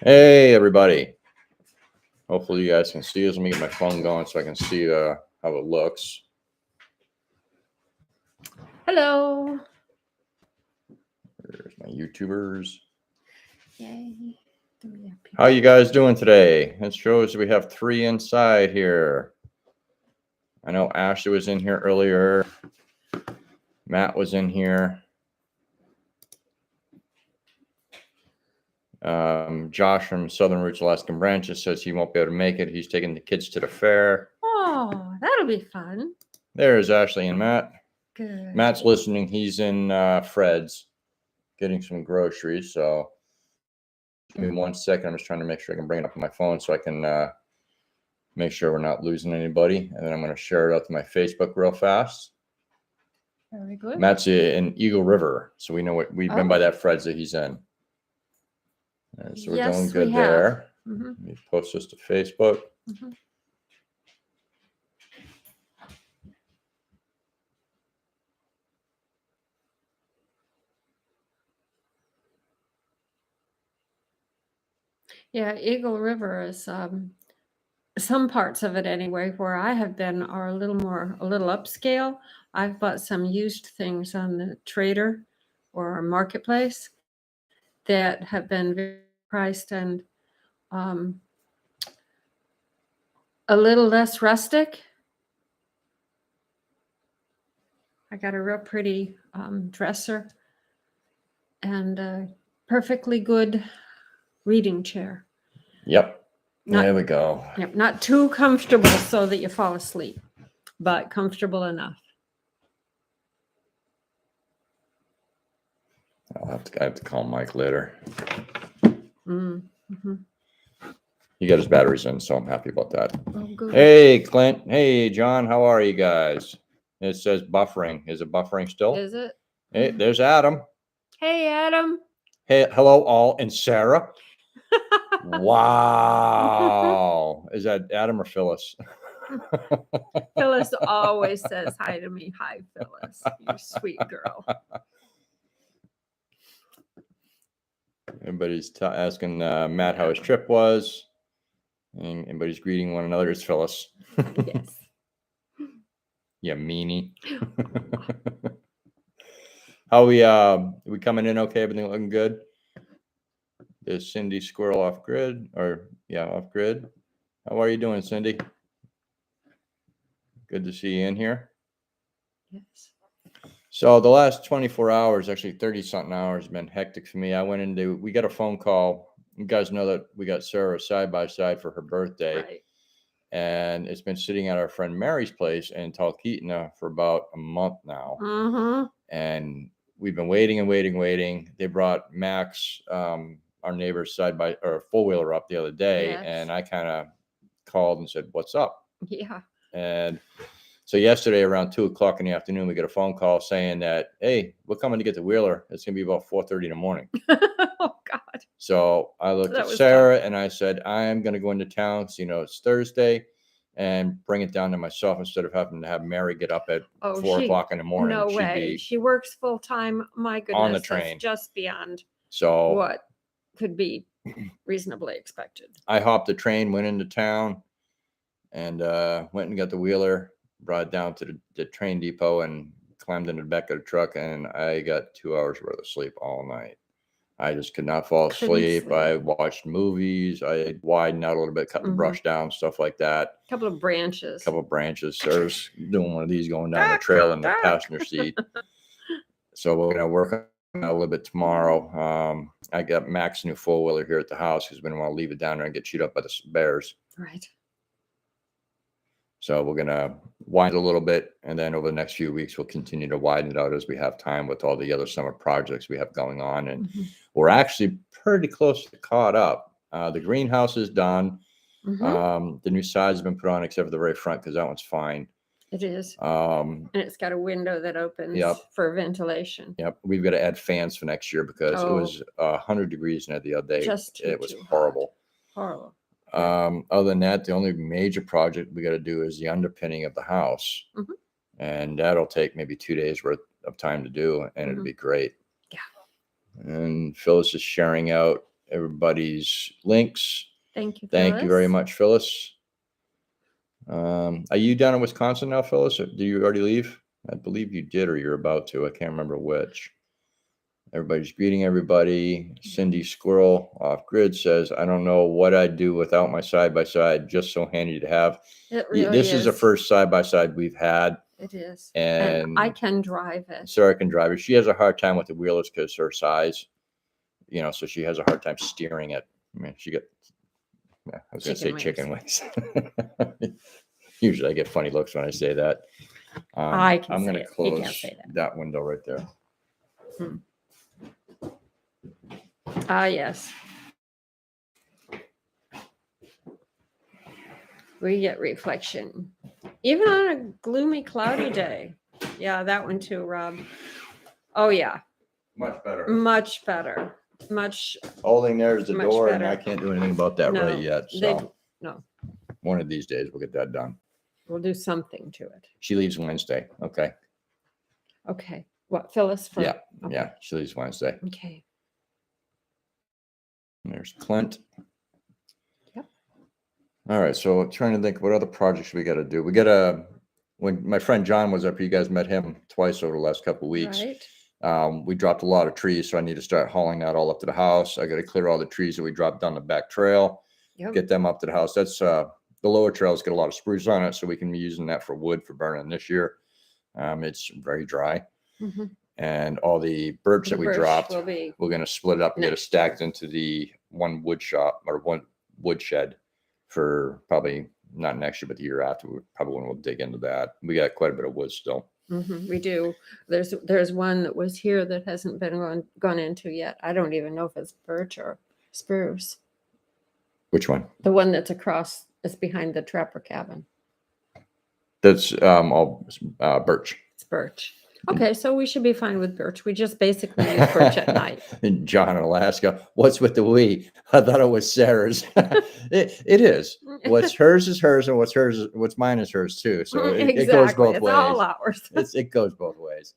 Hey, everybody. Hopefully you guys can see us. Let me get my phone going so I can see how it looks. Hello. There's my YouTubers. Yay. How you guys doing today? It shows we have 3 inside here. I know Ashley was in here earlier. Matt was in here. Josh from Southern Roots Alaskan Branches says he won't be able to make it. He's taking the kids to the fair. Oh, that'll be fun. There's Ashley and Matt. Good. Matt's listening. He's in Fred's getting some groceries. So give me 1 second. I'm just trying to make sure I can bring it up on my phone so I can make sure we're not losing anybody. And then I'm going to share it out to my Facebook real fast. Very good. Matt's in Eagle River. So we know what we've been by that Fred's that he's in. So we're doing good there. Mm-hmm. Let me post this to Facebook. Mm-hmm. Yeah, Eagle River is some parts of it anyway, where I have been are a little upscale. I've bought some used things on the Trader or Marketplace that have been very priced and a little less rustic. I got a real pretty dresser and a perfectly good reading chair. Yep. There we go. Yep, not too comfortable so that you fall asleep, but comfortable enough. I have to call Mike later. Mm-hmm. He got his batteries in, so I'm happy about that. Oh, good. Hey, Clint. Hey, John. How are you guys? It says buffering. Is it buffering still? Is it? Hey, there's Adam. Hey, Adam. Hey, hello, all. And Sarah. Wow. Is that Adam or Phyllis? Phyllis always says hi to me. Hi, Phyllis. You sweet girl. Everybody's asking Matt how his trip was. And everybody's greeting one another. It's Phyllis. Yes. Yeah, meanie. How we coming in okay? Everything looking good? Is Cindy Squirrel off grid? Off grid. How are you doing, Cindy? Good to see you in here. Yes. So the last 24 hours, actually 30-something hours, have been hectic for me. We got a phone call. You guys know that we got Sarah side by side for her birthday. Right. And it's been sitting at our friend Mary's place in Talkeetna for about a month now. Mm-hmm. And we've been waiting and waiting. They brought Max, our neighbor's four-wheeler up the other day. Yes. And I kind of called and said, "What's up?" Yeah. And so yesterday around 2:00 in the afternoon, we get a phone call saying that, "Hey, we're coming to get the wheeler. It's going to be about 4:30 in the morning." Oh, God. So I looked at Sarah and I said, "I am going to go into town. So, it's Thursday, and bring it down to myself instead of having to have Mary get up at 4:00 in the morning." No way. She works full time. My goodness. On the train. That's just beyond So what could be reasonably expected. I hopped the train, went into town, and went and got the wheeler, brought it down to the train depot, and climbed into the back of the truck, and I got 2 hours worth of sleep all night. I just could not fall asleep. I watched movies. I widened out a little bit, cut the brush down, stuff like that. A couple of branches. Sarah's doing one of these going down the trail in the passenger seat. So we're going to work on that a little bit tomorrow. I got Mac's new four-wheeler here at the house because we didn't want to leave it down there and get chewed up by the bears. Right. So we're going to wind a little bit, and then over the next few weeks, we'll continue to widen it out as we have time with all the other summer projects we have going on. And we're actually pretty close to caught up. The greenhouse is done. The new sides have been put on except for the very front because that one's fine. It is. And it's got a window that opens for ventilation. Yep. We've got to add fans for next year because it was 100 degrees in it the other day. It was horrible. Horrible. Other than that, the only major project we got to do is the underpinning of the house. And that'll take maybe 2 days worth of time to do, and it'll be great. Yeah. And Phyllis is sharing out everybody's links. Thank you, Thank you very Phyllis. much, Phyllis. Are you down in Wisconsin now, Phyllis? Or did you already leave? I believe you did, or you're about to. I can't remember which. Everybody's greeting everybody. Cindy Squirrel off grid says, I don't know what I'd do without my side-by-side. Just so handy to have. It really This is the is. first side-by-side we've had. It is. And I can drive it. Sarah can drive it. She has a hard time with the wheelers because her size, so she has a hard time steering it. I mean, I was going to say chicken wings. Usually I get funny looks when I say that. I'm going to close that window right there. Yes. We get reflection. Even on a gloomy, cloudy day. Yeah, that one too, Rob. Oh, yeah. Much better. Much better. Much. Holding there's the door, better. And I can't do anything about that right yet. So no. One of these days we'll get that done. We'll do something to it. She leaves Wednesday. Okay. Okay. What, Phyllis? Yeah. Okay. Yeah. She leaves Wednesday. Okay. And there's Clint. Yep. All right. So trying to think what other projects we got to do. When my friend John was up here, you guys met him twice over the last couple of weeks. Right. We dropped a lot of trees, so I need to start hauling that all up to the house. I got to clear all the trees that we dropped down the back trail, get them up to the house. That's the lower trail's got a lot of spruce on it, so we can be using that for wood for burning this year. It's very dry. Mm-hmm. And all the birch that we dropped, we're going to split it up and get it stacked into the one wood shop or one wood shed for probably not next year, but the year after. Probably when we'll dig into that. We got quite a bit of wood still. Mm-hmm. We do. There's one that was here that hasn't been gone into yet. I don't even know if it's birch or spruce. Which one? The one that's across. It's behind the trapper cabin. That's all birch. It's birch. Okay, so we should be fine with birch. We just basically use birch at night. And John in Alaska, what's with the we? I thought it was Sarah's. it is. What's hers is hers, and what's mine is hers too. So it goes both ways. It's all ours. It goes both ways.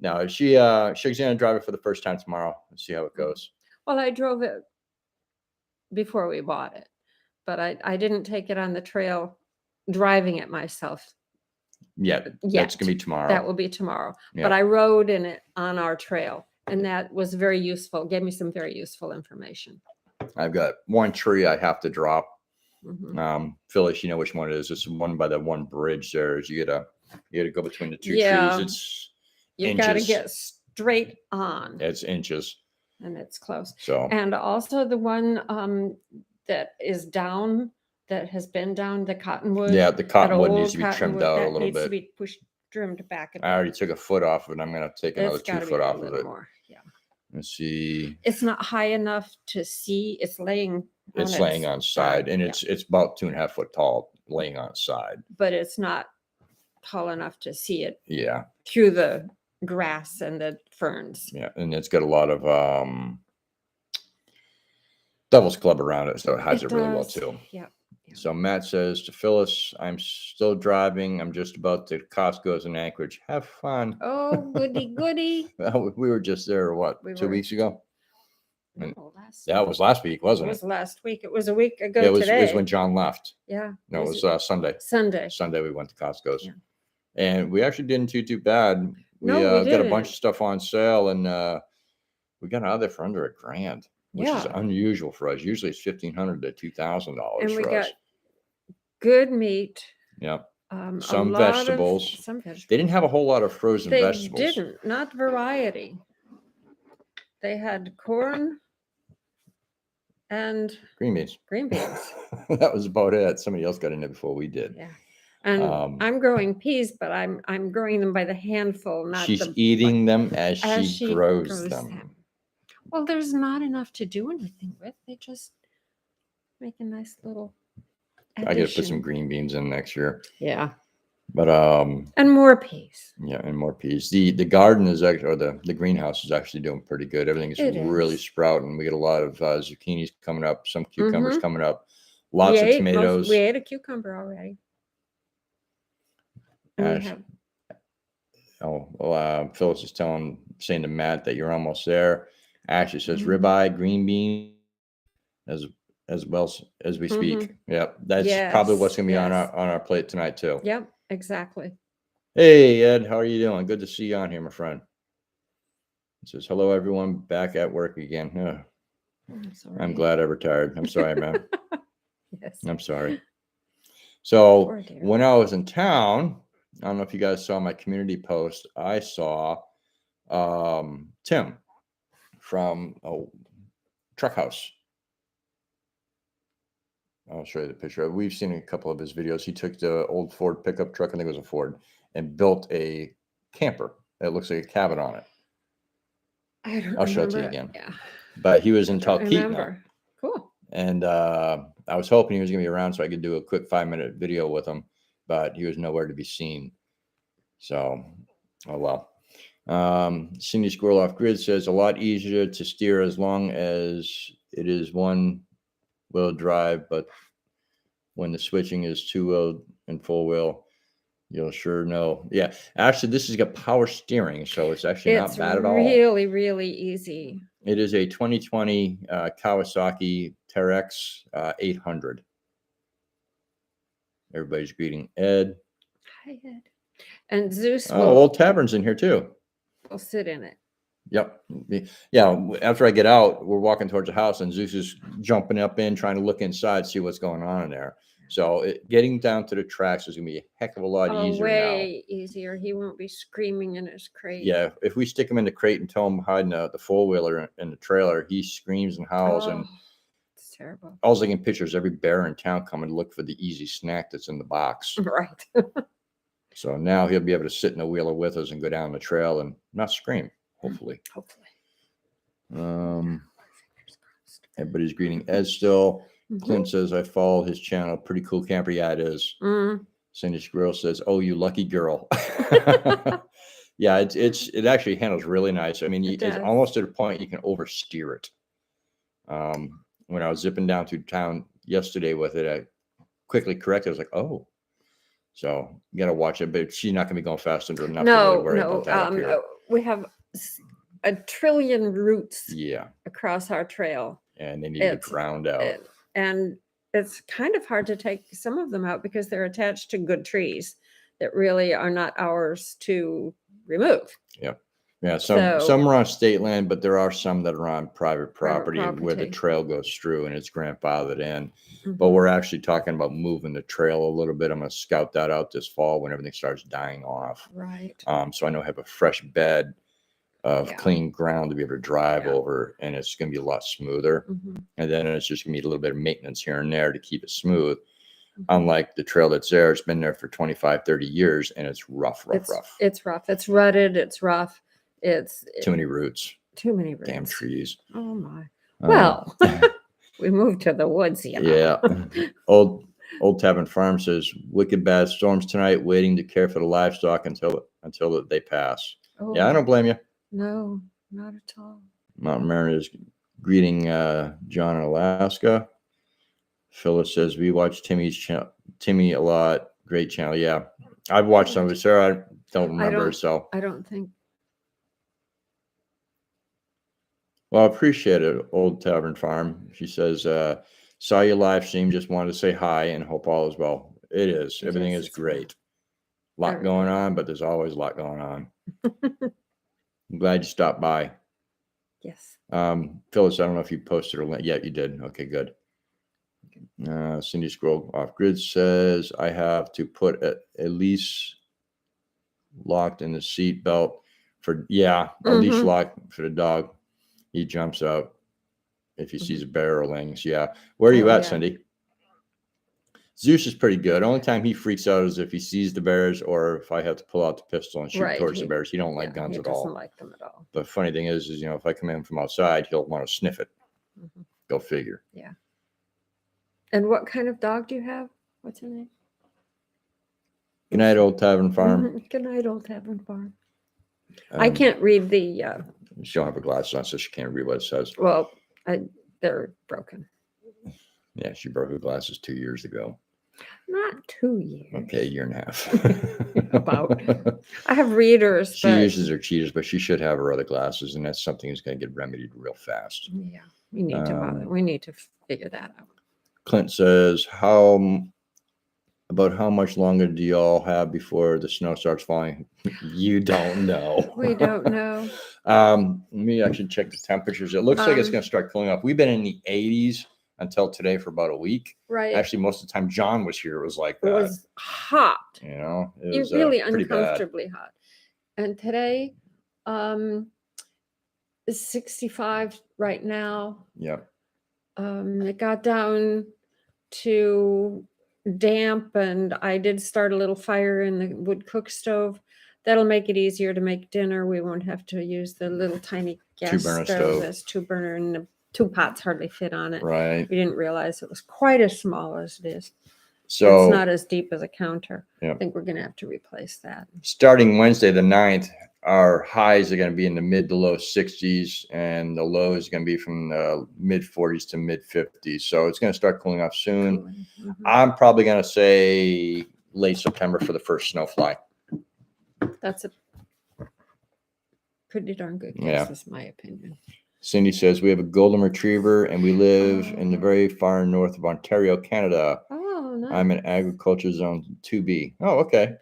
No, she's gonna drive it for the first time tomorrow and see how it goes. Well, I drove it before we bought it, but I didn't take it on the trail driving it myself. Yeah, that's gonna be tomorrow. That will be tomorrow. Yeah. But I rode in it on our trail, and that was very useful. Gave me some very useful information. I've got one tree I have to drop. Mm-hmm. Phyllis, you know which one it is. It's one by that one bridge there. You gotta go between the two trees. It's you got to get straight on. It's inches, and it's close. So and also the one that is down. That has been down, the cottonwood. Yeah, the cottonwood needs to be trimmed out a little bit. Needs to be trimmed back. I already took a foot off of it. I'm going to take another 2 foot off of it. More. Yeah. Let's see. It's not high enough to see. It's laying. It's laying on side, and it's about 2.5 foot tall, laying on its side. But it's not tall enough to see it. Yeah. Through the grass and the ferns. Yeah, and it's got a lot of Devil's Club around it, so it hides it really well too. Yeah. So Matt says to Phyllis, I'm still driving. I'm just about to Costco's in Anchorage. Have fun. Oh, goody. Well, we were just there, 2 weeks ago? That was last week, wasn't it? It was last week. It was a week ago today. It was when John left. Yeah. No, it was Sunday. Sunday we went to Costco's. Yeah. And we actually didn't do too bad. We got a bunch of stuff on sale, and we got out of there for under $1,000. Which is unusual for us. Usually it's $1,500 to $2,000 and we for got us. Good meat. Yeah. Some vegetables. They didn't have a whole lot of frozen vegetables. They didn't. Not variety. They had corn and green beans. That was about it. Somebody else got in there before we did. Yeah. And I'm growing peas, but I'm growing them by the handful. Not she's eating them as she grows them. Well, there's not enough to do anything with. They just make a nice little addition. I got to put some green beans in next year. Yeah. But and more peas. Yeah, and more peas. The garden is actually, or the greenhouse is actually doing pretty good. Everything is really sprouting. We get a lot of zucchinis coming up, some cucumbers coming up, lots of tomatoes. We ate a cucumber already. Phyllis is saying to Matt that you're almost there. Ashley says ribeye, green beans, as well as we speak. Mhm. Yep, that's probably what's Yes, going to be on yes. our plate tonight too. Yep, exactly. Hey Ed, how are you doing? Good to see you on here, my friend. It says hello everyone, back at work again. Ugh, I'm sorry. I'm glad I retired. I'm sorry, man. Yes. I'm sorry. So Poor dear. when I was in town, I don't know if you guys saw my community post. I saw Tim from Truck House. I'll show you the picture. We've seen a couple of his videos. He took the old Ford pickup truck, I think it was a Ford, and built a camper that looks like a cabin on it. I don't I'll show it to you remember. again. Yeah. But he was I in don't Talkeetna, remember. Cool. and I was hoping he was going to be around so I could do a quick 5-minute video with him, but he was nowhere to be seen. So, oh well. Cindy Squirrel Off Grid says a lot easier to steer as long as it is one-wheel drive, but when the switching is two-wheel and full-wheel, you'll sure know. Yeah, actually, this has got power steering, so it's actually not It's bad at all. really, really easy. It is a 2020 Kawasaki Terex 800. Everybody's greeting Ed. Hi, Ed. And Zeus Oh, will Old Tavern's in here too. sit in it. Yep. Yeah. After I get out, we're walking towards the house, and Zeus is jumping up in, trying to look inside, see what's going on in there. So getting down to the tracks is gonna be a heck of a lot Oh, easier now. way easier. He won't be screaming in his crate. Yeah, if we stick him in the crate and tell him hiding the four wheeler in the trailer, he screams and howls, and Oh, it's terrible. all I can picture is every bear in town coming to look for the easy snack that's in the box. Right. So now he'll be able to sit in the wheeler with us and go down the trail and not scream, hopefully. Hopefully. Fingers crossed. Everybody's greeting Ed still. Clint says, I follow his channel. Pretty cool camper. Yeah, it is. Cindy Squirrel says, oh, you lucky girl. Yeah, it actually handles really nice. I mean, it's almost to the point you can oversteer it. When I was zipping down through town yesterday with it, I quickly corrected. I was like, oh. So you got to watch it, but she's not going to be going fast enough to really worry about that up here. We have a trillion roots Yeah. across our trail. And they need to be ground out. And it's kind of hard to take some of them out because they're attached to good trees that really are not ours to remove. Yep. Yeah, some are on state land, but there are some that are on private property where the trail goes through and it's grandfathered in. But we're actually talking about moving the trail a little bit. I'm going to scout that out this fall when everything starts dying off. Right. So I know I have a fresh bed of clean ground to be able to drive over, and it's going to be a lot smoother. And then it's just going to need a little bit of maintenance here and there to keep it smooth. Unlike the trail that's there, it's been there for 25, 30 years, and it's rough. It's rough. It's rutted. It's rough. It's too many roots. Too many roots. Damn trees. Oh my. Well, we moved to the woods, you know. Yeah. Old Tavern Farm says, wicked bad storms tonight, waiting to care for the livestock until they pass. Oh. Yeah, I don't blame you. No, not at all. Mountain Mariner is greeting John in Alaska. Phyllis says, we watch Timmy a lot. Great channel. Yeah. I've watched some of it, Sarah. I don't remember. I don't think. Well, I appreciate it, Old Tavern Farm. She says, saw your live stream, just wanted to say hi and hope all is well. It is. Everything is great. A lot going on, but there's always a lot going on. I'm glad you stopped by. Yes. Phyllis, I don't know if you posted a link. Yeah, you did. Okay, good. Cindy Scroll Off Grid says, I have to put a leash locked in the seat belt for, a leash lock for the dog. He jumps out if he sees a bear or lynx. Yeah. Where are you at, Cindy? Zeus is pretty good. Only time he freaks out is if he sees the bears or if I have to pull out the pistol and shoot towards the bears. He don't like guns at all. He doesn't like them at all. The funny thing is, if I come in from outside, he'll want to sniff it. Go figure. Yeah. And what kind of dog do you have? What's her name? Good night, Old Tavern Farm. Good night, Old Tavern Farm. I can't read the... She don't have her glasses on, so she can't read what it says. Well, they're broken. Yeah, she broke her glasses 2 years ago. Not 2 years. Okay, 1.5 years. About. I have readers. She uses her cheaters, but she should have her other glasses, and that's something that's going to get remedied real fast. Yeah. We need to bother. We need to figure that out. Clint says, about how much longer do y'all have before the snow starts falling? You don't know. We don't know. Let me actually check the temperatures. It looks like it's going to start cooling off. We've been in the 80s until today for about a week. Right. Actually, most of the time John was here, it was like that. It was hot. You know, it was really pretty uncomfortably hot. And today, 65 right now. Yep. It got down to damp, and I did start a little fire in the wood cook stove. That'll make it easier to make dinner. We won't have to use the little tiny gas stove. That's 2-burner, and the 2 pots hardly fit on it. Right. We didn't realize it was quite as small as it is. So it's not as deep as a counter. Yep. I think we're going to have to replace that. Starting Wednesday the 9th, our highs are going to be in the mid to low 60s, and the lows are going to be from the mid 40s to mid 50s. So it's going to start cooling off soon. Mm-hmm. I'm probably going to say late September for the first snow fly. That's a pretty darn good guess, is my opinion. Cindy says, we have a golden retriever and we live in the very far north of Ontario, Canada. Oh, nice. I'm in agriculture zone 2B. Oh, okay.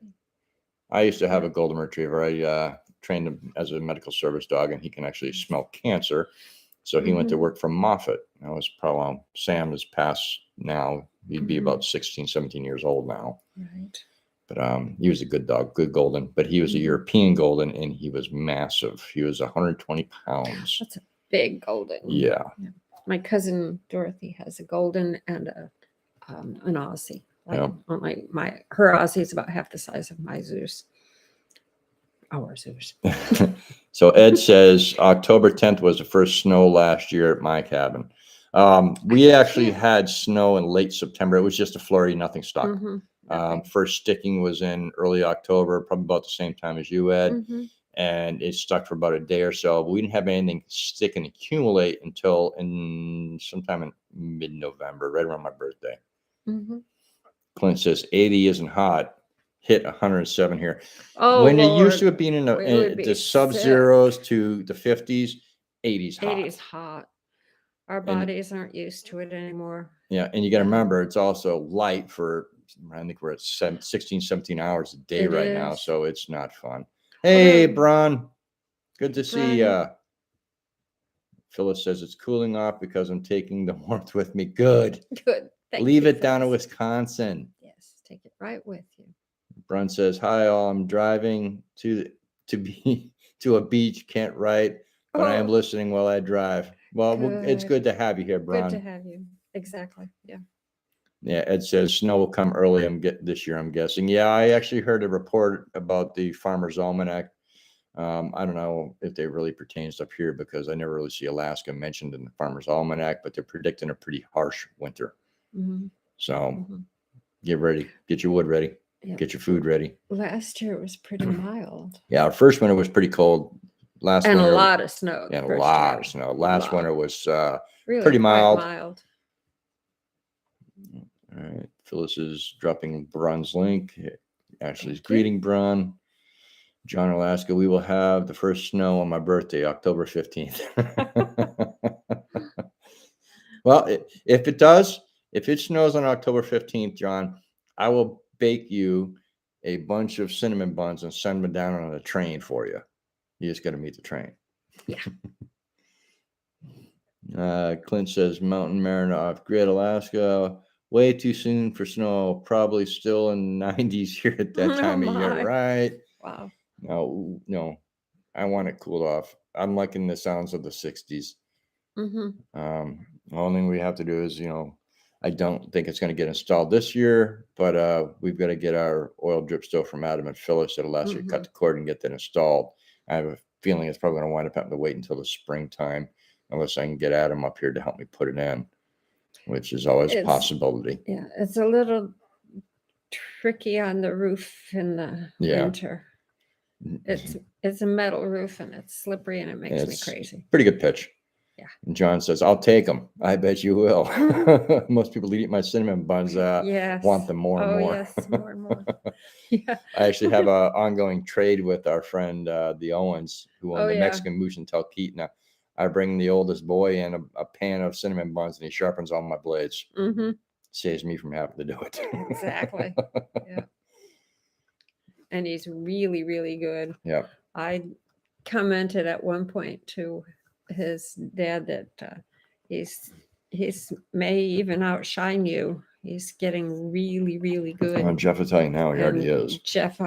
I used to have a golden retriever. I trained him as a medical service dog, and he can actually smell cancer. So he went to work for Moffat. That was probably, Sam is past now. He'd be about 16, 17 years old now. Right. But he was a good dog, good golden. But he was a European golden, and he was massive. He was 120 pounds. That's a big golden. Yeah. My cousin Dorothy has a golden and an Aussie. Her Aussie is about half the size of my Zeus. Our Zeus. So Ed says October 10th was the first snow last year at my cabin. We actually had snow in late September. It was just a flurry, nothing stuck. First sticking was in early October, probably about the same time as you, Ed. And it stuck for about a day or so. But we didn't have anything stick and accumulate until sometime in mid-November, right around my birthday. Clint says 80 isn't hot. Hit 107 here. Oh, when Lord. you're used to it being in the sub-zeros to the 50s, 80's hot. 80's hot. Our bodies aren't used to it anymore. Yeah, and you got to remember, it's also light for, I think we're at 16, 17 hours a day right now, so it's not fun. Hey, Bron. Good to see you. Phyllis says it's cooling off because I'm taking the warmth with me. Good. Good. Leave it down in Wisconsin. Yes, take it right with you. Brun says, hi, all. I'm driving to a beach. Can't write, but I am listening while I drive. Well, it's good to have you here, Brun. Good to have you. Exactly. Yeah. Yeah. Ed says snow will come early. This year, I'm guessing. Yeah, I actually heard a report about the Farmer's Almanac. I don't know if they really pertains up here because I never really see Alaska mentioned in the Farmer's Almanac, but they're predicting a pretty harsh winter. So get ready, get your wood ready, get your food ready. Last year it was pretty mild. Yeah, our first winter was pretty cold. Last winter, a lot of snow. Yeah, a lot of snow. Last winter was really pretty mild. All right, Phyllis is dropping Brun's link. Ashley's greeting Brun. John, Alaska, we will have the first snow on my birthday, October 15th. Well, if it snows on October 15th, John, I will bake you a bunch of cinnamon buns and send them down on a train for you. You just got to meet the train. Yeah. Clint says Mountain Mariner off grid, Alaska. Way too soon for snow. Probably still in the 90s here at that time of year, right? Wow. No, I want it cooled off. I'm liking the sounds of the 60s. The only thing we have to do is, I don't think it's going to get installed this year, but we've got to get our oil drip stove from Adam and Phyllis that'll last you to cut the cord and get that installed. I have a feeling it's probably going to wind up having to wait until the springtime, unless I can get Adam up here to help me put it in, which is always a possibility. Yeah, it's a little tricky on the roof in the winter. It's a metal roof and it's slippery and it makes me crazy. Pretty good pitch. Yeah. And John says, I'll take them. I bet you will. Most people that eat my cinnamon buns want them more and more. Yes, more and more. Yeah. I actually have an ongoing trade with our friend, the Owens, who own the Mexican Moose and Talkeetna. I bring the oldest boy in a pan of cinnamon buns, and he sharpens all my blades. Mm-hmm. Saves me from having to do it. Exactly. Yeah. And he's really, really good. Yeah. I commented at one point to his dad that he's may even outshine you. He's getting really, really good. Well, Jeff will tell you now, he already is. Jeff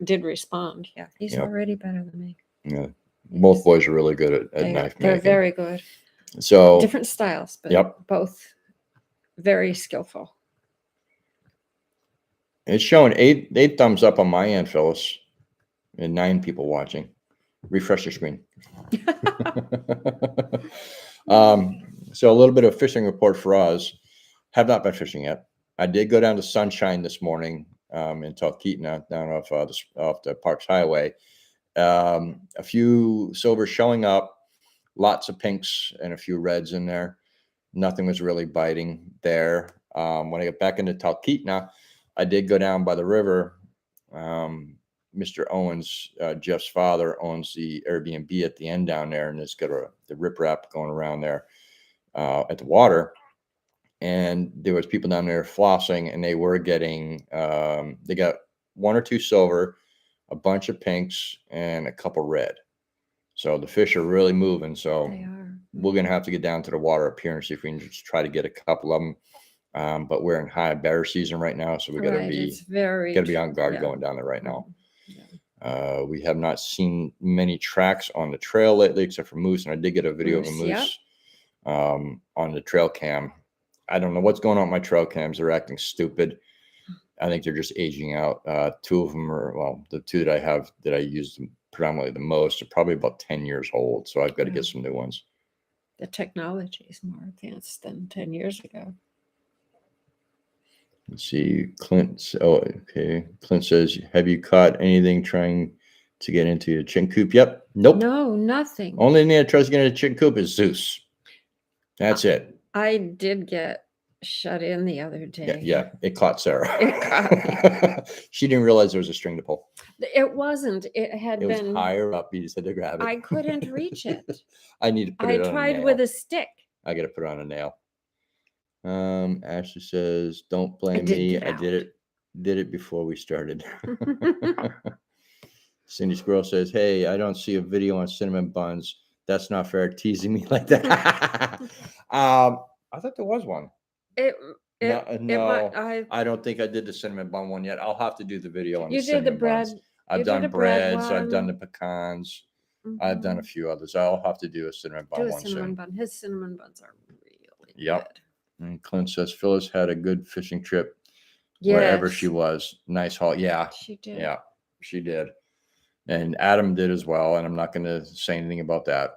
did respond. Yeah, he's Yep. already better than me. Yeah. Both boys are really good at knife They're making. very good. So Different styles, but yep. both very skillful. It's showing eight thumbs up on my end, Phyllis, and 9 people watching. Refresh your screen. So a little bit of fishing report for us. Have not been fishing yet. I did go down to Sunshine this morning in Talkeetna, down off the Parks Highway. A few silvers showing up, lots of pinks and a few reds in there. Nothing was really biting there. When I got back into Talkeetna, I did go down by the river. Mr. Owens, Jeff's father, owns the Airbnb at the end down there, and it's got the riprap going around there at the water. And there was people down there flossing, and they were getting, they got 1 or 2 silver, a bunch of pinks, and a couple red. So the fish are really moving. So They are. We're going to have to get down to the water up here and see if we can just try to get a couple of them. But we're in high bear season right now, so we got to be on guard going down there right now. Yeah. We have not seen many tracks on the trail lately, except for moose. And I did get a video of a moose on the trail cam. I don't know what's going on with my trail cams. They're acting stupid. I think they're just aging out. 2 of them are, well, the 2 that I have that I use predominantly the most are probably about 10 years old. So I've got to get some new ones. The technology is more advanced than 10 years ago. Let's see. Clint. Oh, okay. Clint says, have you caught anything trying to get into a chicken coop? Yep. Nope. No, nothing. Only thing that tries to get into a chicken coop is Zeus. That's it. I did get shut in the other day. Yeah. It caught Sarah. It caught me. She didn't realize there was a string to pull. It wasn't. It was higher up. You just had to grab it. I couldn't reach it. I need to put it on a nail. I tried with a stick. I got to put it on a nail. Ashley says, don't blame me. I did it before we started. Cindy Squirrel says, hey, I don't see a video on cinnamon buns. That's not fair. Teasing me like that. I thought there was one. I don't think I did the cinnamon bun one yet. I'll have to do the video on the cinnamon buns. I've done breads. I've done the pecans. Mm-hmm. I've done a few others. I'll have to do a cinnamon bun one soon. His cinnamon buns are really good. And Clint says Phyllis had a good fishing trip wherever she was. Nice haul. Yeah, she did. Yeah, she did. And Adam did as well. And I'm not going to say anything about that.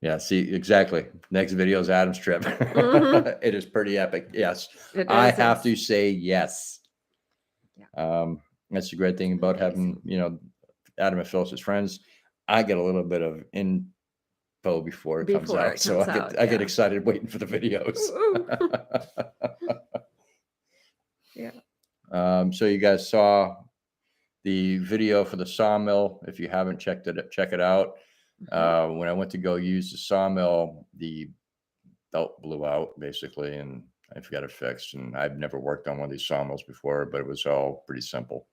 Yeah, see, exactly. Next video is Adam's trip. Mm-hmm. It is pretty epic. Yes. I have to say yes. Yeah. That's the great thing about having, Adam and Phyllis as friends. I get a little bit of info before it comes out. So I get excited waiting for the videos. Yeah. So you guys saw the video for the sawmill. If you haven't checked it, check it out. When I went to go use the sawmill, the belt blew out basically, and I got it fixed. And I've never worked on one of these sawmills before, but it was all pretty simple.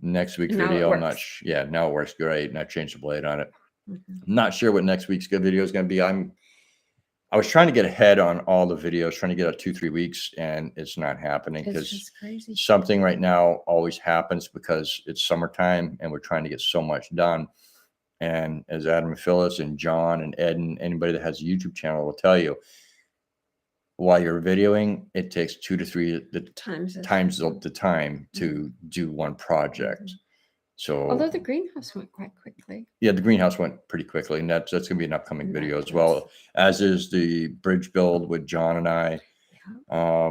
Next week's video, I'm not. Now it works great, and I changed the blade on it. Mm-hmm. I'm not sure what next week's good video is going to be. I was trying to get ahead on all the videos, trying to get out 2-3 weeks, and it's not happening because something right now always happens because it's summertime and we're trying to get so much done. And as Adam and Phyllis and John and Ed and anybody that has a YouTube channel will tell you, while you're videoing, it takes 2 to 3 times the time to do one project. Mm-hmm. So, although the greenhouse went quite quickly. Yeah, the greenhouse went pretty quickly, and that's going to be an upcoming video as well, as is the bridge build with John and I. Yeah.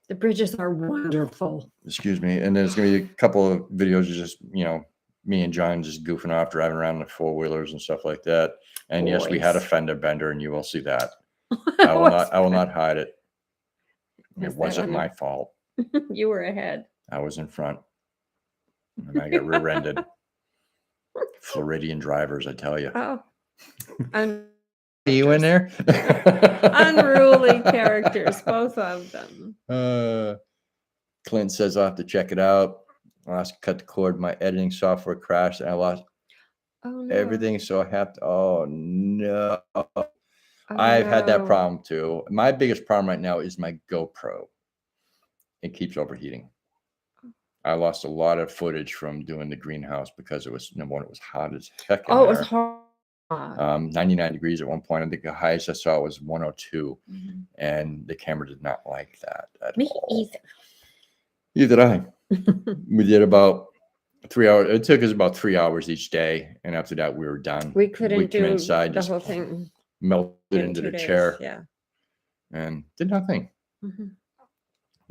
The bridges are wonderful. Excuse me, and there's going to be a couple of videos of just me and John just goofing off, driving around in the 4-wheelers and stuff like that. And yes, we had a fender bender, and you will see that. I will not hide it. It wasn't my fault. You were ahead. I was in front. And I got rear-ended. Floridian drivers, I tell you. Oh, Are you in there? unruly characters, both of them. Clint says I'll have to check it out. I'll have to cut the cord. My editing software crashed and I lost Oh no. everything. So I have to, oh no. Oh, I've had that no. problem too. My biggest problem right now is my GoPro. It keeps overheating. I lost a lot of footage from doing the greenhouse because it was, number one, it was hot as heck in Oh, it there. was hard. 99 degrees at one point. I think the highest I saw was 102. Mhm. And the camera did not like that at Me all. Either did I. We did about 3 hours. It took us about 3 hours each day. And after that, we were done. We couldn't came do inside, the just whole thing melted in into 2 the days. chair Yeah. and did nothing. Mhm.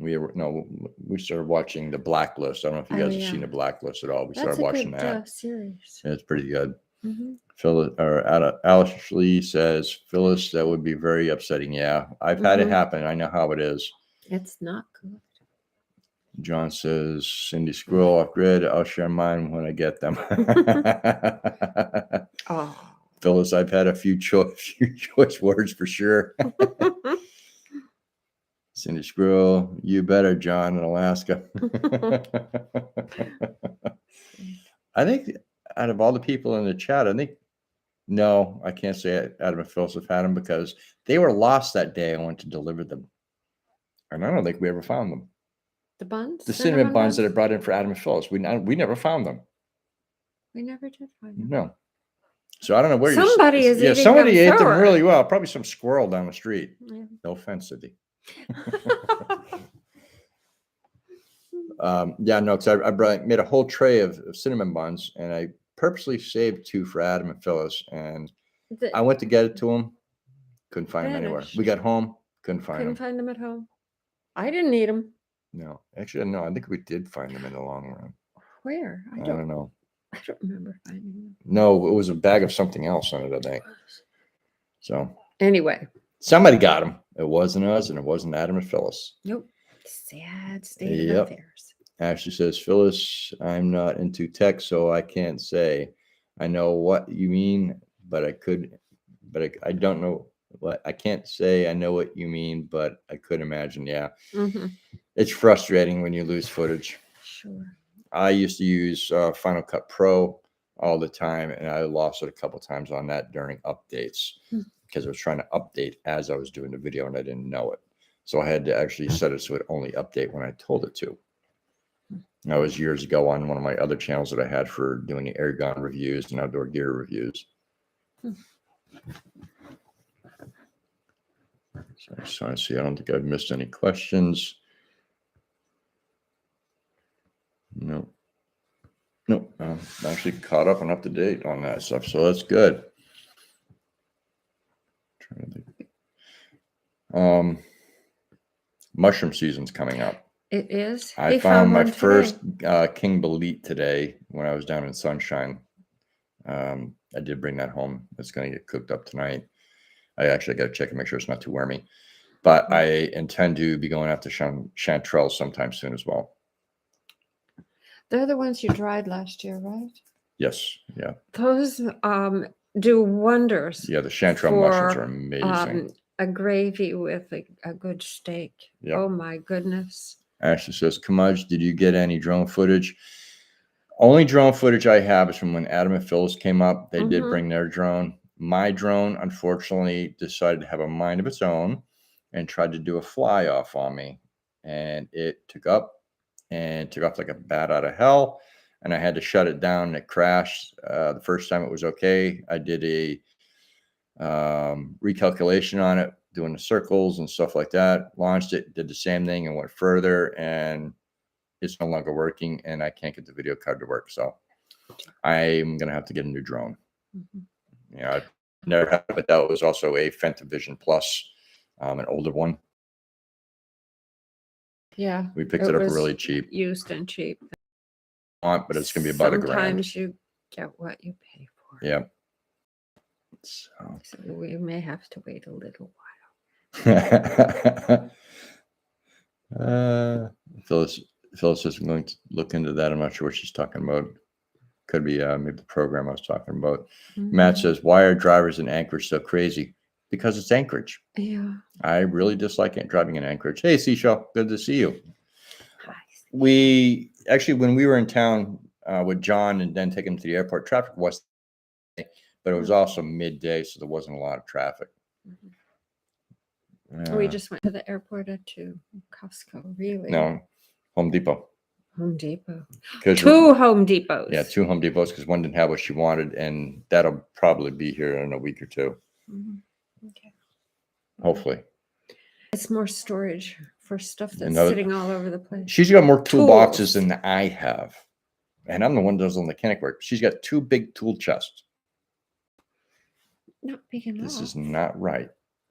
We started watching The Blacklist. I don't know if you guys have seen The Blacklist at all. We started watching that. Series. It's pretty good. Mhm. Phyllis or Alice Lee says, Phyllis, that would be very upsetting. Yeah, I've had it Mhm. happen. I know how it is. It's not good. John says, Cindy, scroll off grid. I'll share mine when I get them. Oh. Phyllis, I've had a few choice words for sure. Cindy Squirrel, you better, John in Alaska. I think out of all the people in the chat, no, I can't say Adam and Phyllis have had them because they were lost that day. I went to deliver them. And I don't think we ever found them. The buns? The cinnamon buns that I brought in for Adam and Phyllis. We never found them. We never did find them. No. So I don't know where somebody is eating somebody them ate them sour. really well. Probably some squirrel down the street. Yeah. No offense, Cindy. Yeah, no, because I made a whole tray of cinnamon buns and I purposely saved 2 for Adam and Phyllis. And I went to get it to them. Couldn't find them anywhere. We got home. Couldn't find them. Couldn't find them at home. I didn't eat them. No, actually, no. I think we did find them in the long run. Where? I don't know. I don't remember finding them. No, it was a bag of something else on it, I think. So anyway, somebody got them. It wasn't us, and it wasn't Adam and Phyllis. Nope. Sad state of affairs. Ashley says, Phyllis, I'm not into tech, so I can't say. I know what you mean, but I don't know what I can't say. I know what you mean, but I could imagine. Yeah. Mm-hmm. It's frustrating when you lose footage. Sure. I used to use Final Cut Pro all the time, and I lost it a couple times on that during updates because I was trying to update as I was doing the video and I didn't know it. So I had to actually set it so it only update when I told it to. That was years ago on one of my other channels that I had for doing air gun reviews and outdoor gear reviews. So I just want to see. I don't think I've missed any questions. No. Nope. I'm actually caught up and up to date on that stuff. So that's good. Trying to think. Mushroom season's coming up. It is. I found my first King Bolete today when I was down in Sunshine. I did bring that home. It's going to get cooked up tonight. I actually got to check and make sure it's not too wormy. But I intend to be going after chanterelles sometime soon as well. They're the ones you dried last year, right? Yes. Yeah. Those do wonders. Yeah, the chanterelle mushrooms are amazing. A gravy with a good steak. Yep. Oh my goodness. Ashley says, Kamaj, did you get any drone footage? Only drone footage I have is from when Adam and Phyllis came up. They did bring their drone. My drone, unfortunately, decided to have a mind of its own and tried to do a fly off on me. And it took off like a bat out of hell. And I had to shut it down and it crashed. The first time it was okay. I did a recalculation on it, doing the circles and stuff like that, launched it, did the same thing and went further, and it's no longer working and I can't get the video card to work. So I'm going to have to get a new drone. Yeah, I've never had it, but that was also a Fentavision Plus, an older one. Yeah. We picked it up really cheap. Used and cheap. But it's going to be about $1,000. Sometimes you get what you pay for. Yeah. So we may have to wait a little while. Phyllis is going to look into that. I'm not sure what she's talking about. Could be maybe the program I was talking about. Mhm. Matt says, why are drivers in Anchorage so crazy? Because it's Anchorage. Yeah. I really dislike driving in Anchorage. Hey, Seashell, good to see you. Hi. We actually, when we were in town with John and then taking him to the airport, traffic was, but it was also midday, so there wasn't a lot of traffic. We just went to the airport to Costco, really. No, Home Depot. Home Depot. 'Cause 2 Home Depots. Yeah, 2 Home Depots because one didn't have what she wanted, and that'll probably be here in a week or 2. Mhm. Okay. Hopefully. It's more storage for stuff that's Another- sitting all over the place. She's got more toolboxes Tools. than I have. And I'm the one that does all the mechanic work. She's got 2 big tool chests. Not big enough. This is not right.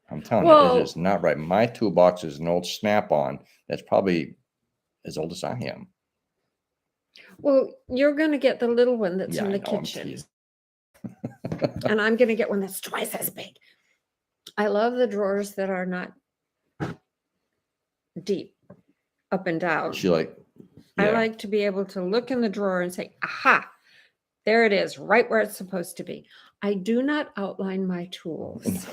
I'm telling Well- you, it is not right. My toolbox is an old Snap-on that's probably as old as I am. Well, you're going to get the little one that's Yeah, in I the know, I'm kitchen. teasing. And I'm going to get one that's twice as big. I love the drawers that are not deep up and down. She like, I yeah. like to be able to look in the drawer and say, aha, there it is, right where it's supposed to be. I do not outline my tools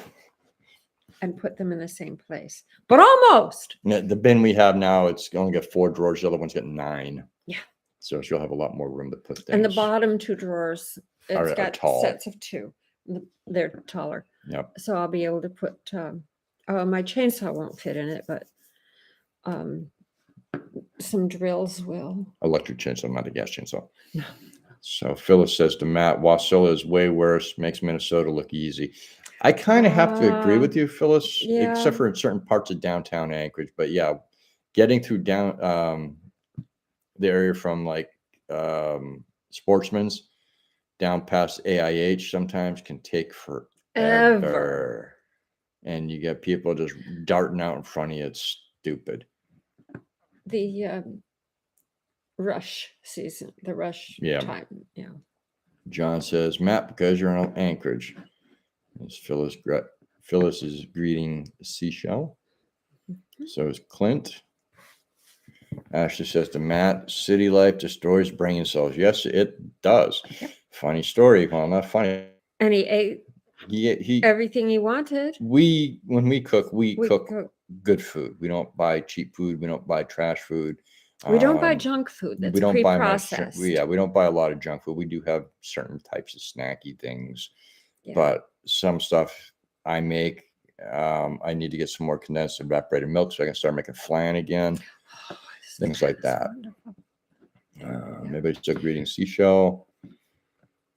and put them in the same place, but almost. Yeah, the bin we have now, it's only got 4 drawers. The other one's got 9. Yeah. So she'll have a lot more room to put things. And the bottom 2 drawers, Are it's got tall. sets of 2. They're taller. Yep. So I'll be able to put, my chainsaw won't fit in it, but some drills will. Electric chainsaw, not a gas chainsaw. No. So Phyllis says to Matt, Wasilla is way worse, makes Minnesota look easy. I kind of have to agree with you, Phyllis, yeah. except for in certain parts of downtown Anchorage. But yeah, getting through down the area from like Sportsman's down past AIH sometimes can take forever. Ever. And you get people just darting out in front of you. It's stupid. The rush season, the rush Yeah. time. Yeah. John says, Matt, because you're in Anchorage. It's Phyllis is greeting Seashell. So is Clint. Ashley says to Matt, city life destroys brain cells. Yes, it does. Yep. Funny story. Well, not funny. And he ate He everything he wanted. when we cook, we cook cook. good food. We don't buy cheap food. We don't buy trash food. We don't buy junk food that's we don't buy much. pre-processed. We don't buy a lot of junk food. We do have certain types of snacky things, Yeah. but some stuff I make, I need to get some more condensed evaporated milk so I can start making flan again. Oh, Things like that. wonderful. Maybe it's still greeting Seashell.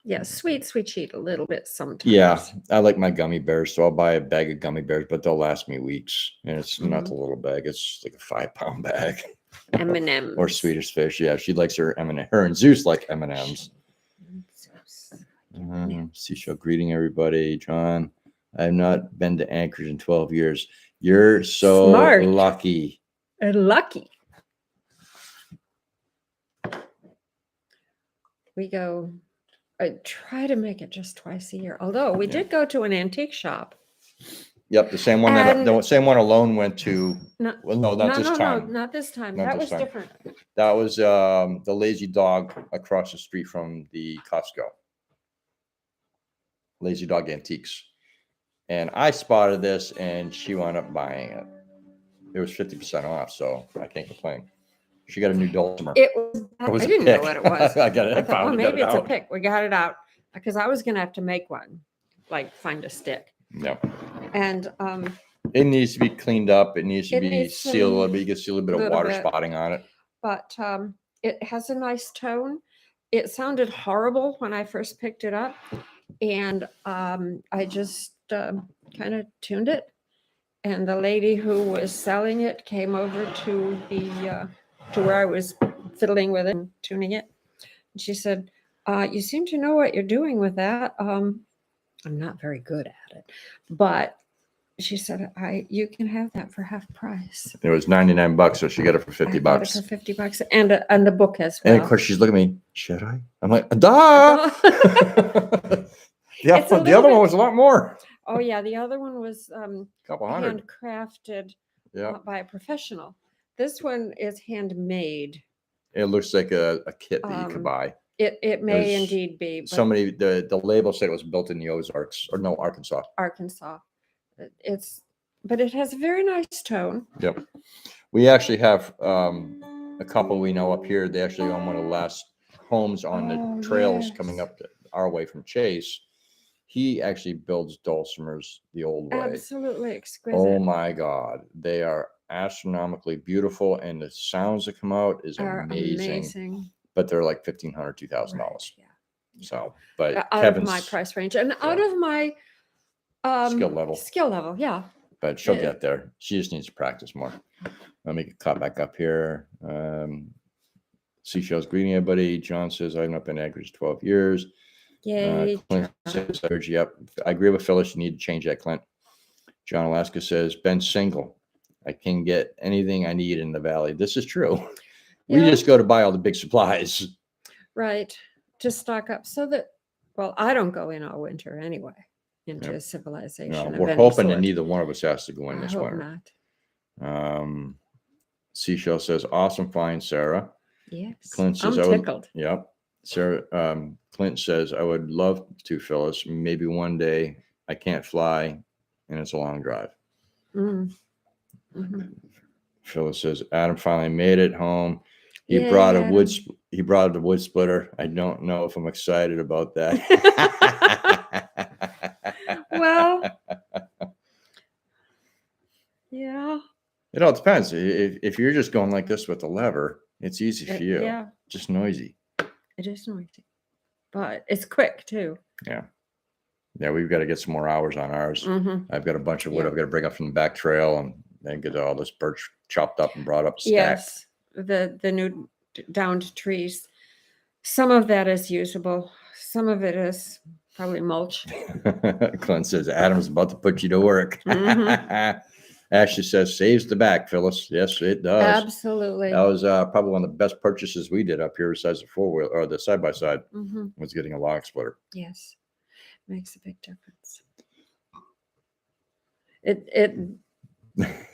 Yeah, sweets we cheat a little bit sometimes. Yeah, I like my gummy bears, so I'll buy a bag of gummy bears, but they'll last me weeks. And it's not the little bag; it's like a 5-pound bag. M&Ms. Or Swedish Fish. Yeah, she likes her M&M. Her and Zeus like M&Ms. Seashell greeting everybody. John, I have not been to Anchorage in 12 years. You're so Smart. lucky. Lucky. We go. I try to make it just twice a year. Although we did go to an antique shop. Yep, the same one the same one alone went to. Not, Well, no, not this time. No, not this time. Not That this was time. different. That was the Lazy Dog across the street from the Costco. Lazy Dog Antiques. And I spotted this and she wound up buying it. It was 50% off, so I can't complain. She got a new Dulcimer. It was. I a didn't know pick. what it was. I got it. I thought, finally maybe got it's it a out. pick. We got it out because I was gonna have to make one, like find a stick. No. And It needs to be cleaned up. It needs to It be needs sealed a little some- bit. You can see a little bit of little water bit. spotting on it. but it has a nice tone. It sounded horrible when I first picked it up, and I just kind of tuned it. And the lady who was selling it came over to the to where I was fiddling with it and tuning it. And she said, "You seem to know what you're doing with that." I'm not very good at it, but she said, "You can have that for half price." It was $99, so she got it for 50 I got bucks. it for $50, and the book as well. And of course, she's looking at me. Should I? I'm like, duh. It's a The other little one was a lot more. Oh yeah, the other one was A couple hundred. handcrafted Yeah. by a professional. This one is handmade. It looks like a kit that you could Um, buy. It may was indeed be, but somebody, the label said it was built in the Ozarks, or no, Arkansas. Arkansas. But it has a very nice tone. Yep. We actually have a couple we know up here. They actually own one of the last homes on the trails coming up our way from Chase. He actually builds dulcimers the old way. Absolutely exquisite. Oh my God. They are astronomically beautiful, and the sounds that come out is amazing. But they're like $1,500, $2,000. Right, yeah. So, but out of my price range and out of my skill level. Skill level, yeah. But she'll get there. She just needs to practice more. Let me caught back up here. Seashells greeting everybody. John says, I've not been Anchorage 12 years. Yay. Clint says, yep. I agree with Phyllis. You need to change that, Clint. John Alaska says, been single. I can get anything I need in the valley. This is true. We just go to buy all the big supplies. Right. To stock up so that, well, I don't go in all winter anyway into civilization. No, we're hoping that neither one of us has to go in this winter. Not. Seashell says, awesome find, Sarah. Yes. Clint says, I'm tickled. Yep. Sarah, Clint says, I would love to, Phyllis. Maybe one day. I can't fly, and it's a long drive. Mm-hmm. Phyllis says, Adam finally made it home. He brought a wood splitter. I don't know if I'm excited about that. Well, yeah. It all depends. If you're just going like this with the lever, it's easy for you. Yeah. Just noisy. It is noisy, but it's quick too. Yeah. Yeah, we've got to get some more hours on ours. Mm-hmm. I've got a bunch of wood I've got to bring up from the back trail and then get all this birch chopped up and brought up stacked. Yes, the new downed trees. Some of that is usable. Some of it is probably mulch. Clint says, Adam's about to put you to work. Mm-hmm. Ashley says, saves the back, Phyllis. Yes, it does. Absolutely. That was probably one of the best purchases we did up here besides the four-wheel or the side-by-side was getting a log splitter. Yes. Makes a big difference. It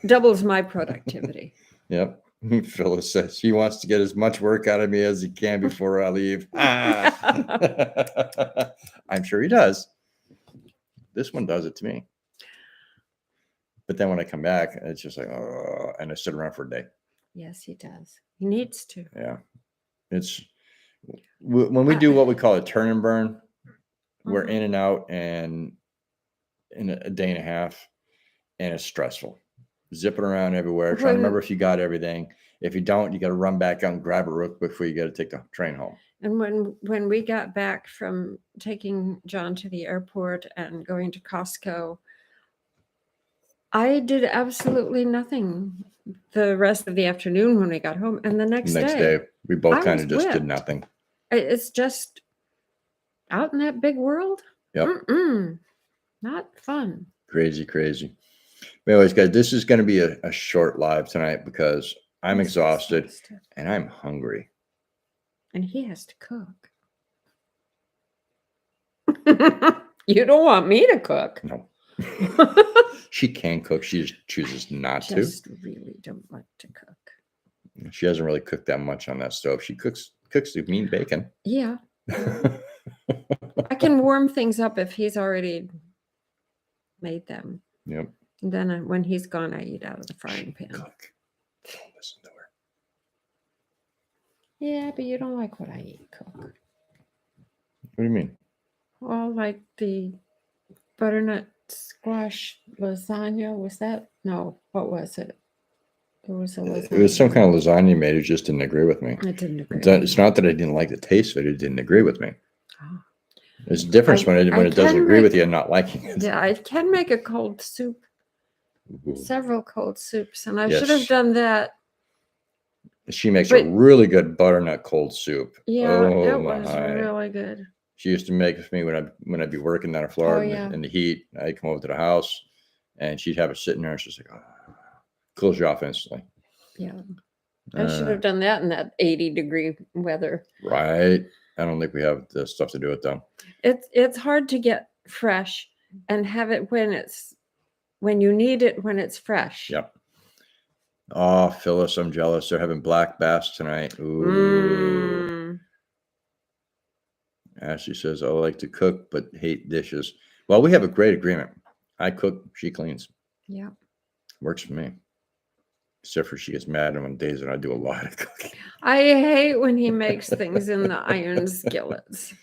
doubles my productivity. Yep. Phyllis says he wants to get as much work out of me as he can before I leave. I'm sure he does. This one does it to me. But then when I come back, it's just like, oh, and I sit around for a day. Yes, he does. He needs to. Yeah. It's when we do what we call a turn and burn, we're in and out and in a day and a half, and it's stressful. Zipping around everywhere, trying to remember if you got everything. If you don't, you got to run back out and grab it real quick before you got to take the train home. And when we got back from taking John to the airport and going to Costco, I did absolutely nothing the rest of the afternoon when we got home. And the next day, we both kind of just did nothing. It's just out in that big world. Yep. Not fun. Crazy. But anyways, guys, this is going to be a short live tonight because I'm exhausted and I'm hungry. And he has to cook. You don't want me to cook. No. She can cook. She just chooses not to. Just really don't like to cook. She hasn't really cooked that much on that stove. She cooks the mean bacon. Yeah. I can warm things up if he's already made them. Yep. And then when he's gone, I eat out of the frying pan. Cook. Don't listen to her. Yeah, but you don't like what I eat, cook. What do you mean? Well, like the butternut squash lasagna. Was that? No, what was it? It was a lasagna. It was some kind of lasagna you made. It just didn't agree with me. It didn't agree. It's not that I didn't like the taste of it. It didn't agree with me. Oh. There's a difference when it doesn't agree with you and not liking it. Yeah, I can make a cold soup. Ooh. Several cold soups, and I should have done that. She makes a really good butternut cold soup. Yeah, it was really good. She used to make it for me when I'd be working down in Florida in the heat. I'd come over to the house, and she'd have it sitting there, and she's like, oh, cools you off instantly. Yeah, I should have done that in that 80-degree weather. Right. I don't think we have the stuff to do it though. It's hard to get fresh and have it when you need it when it's fresh. Yep. Oh, Phyllis, I'm jealous. They're having black bass tonight. Ooh. Ashley says, I like to cook, but hate dishes. Well, we have a great agreement. I cook, she cleans. Yeah. Works for me. Except for she gets mad on days when I do a lot of cooking. I hate when he makes things in the iron skillets.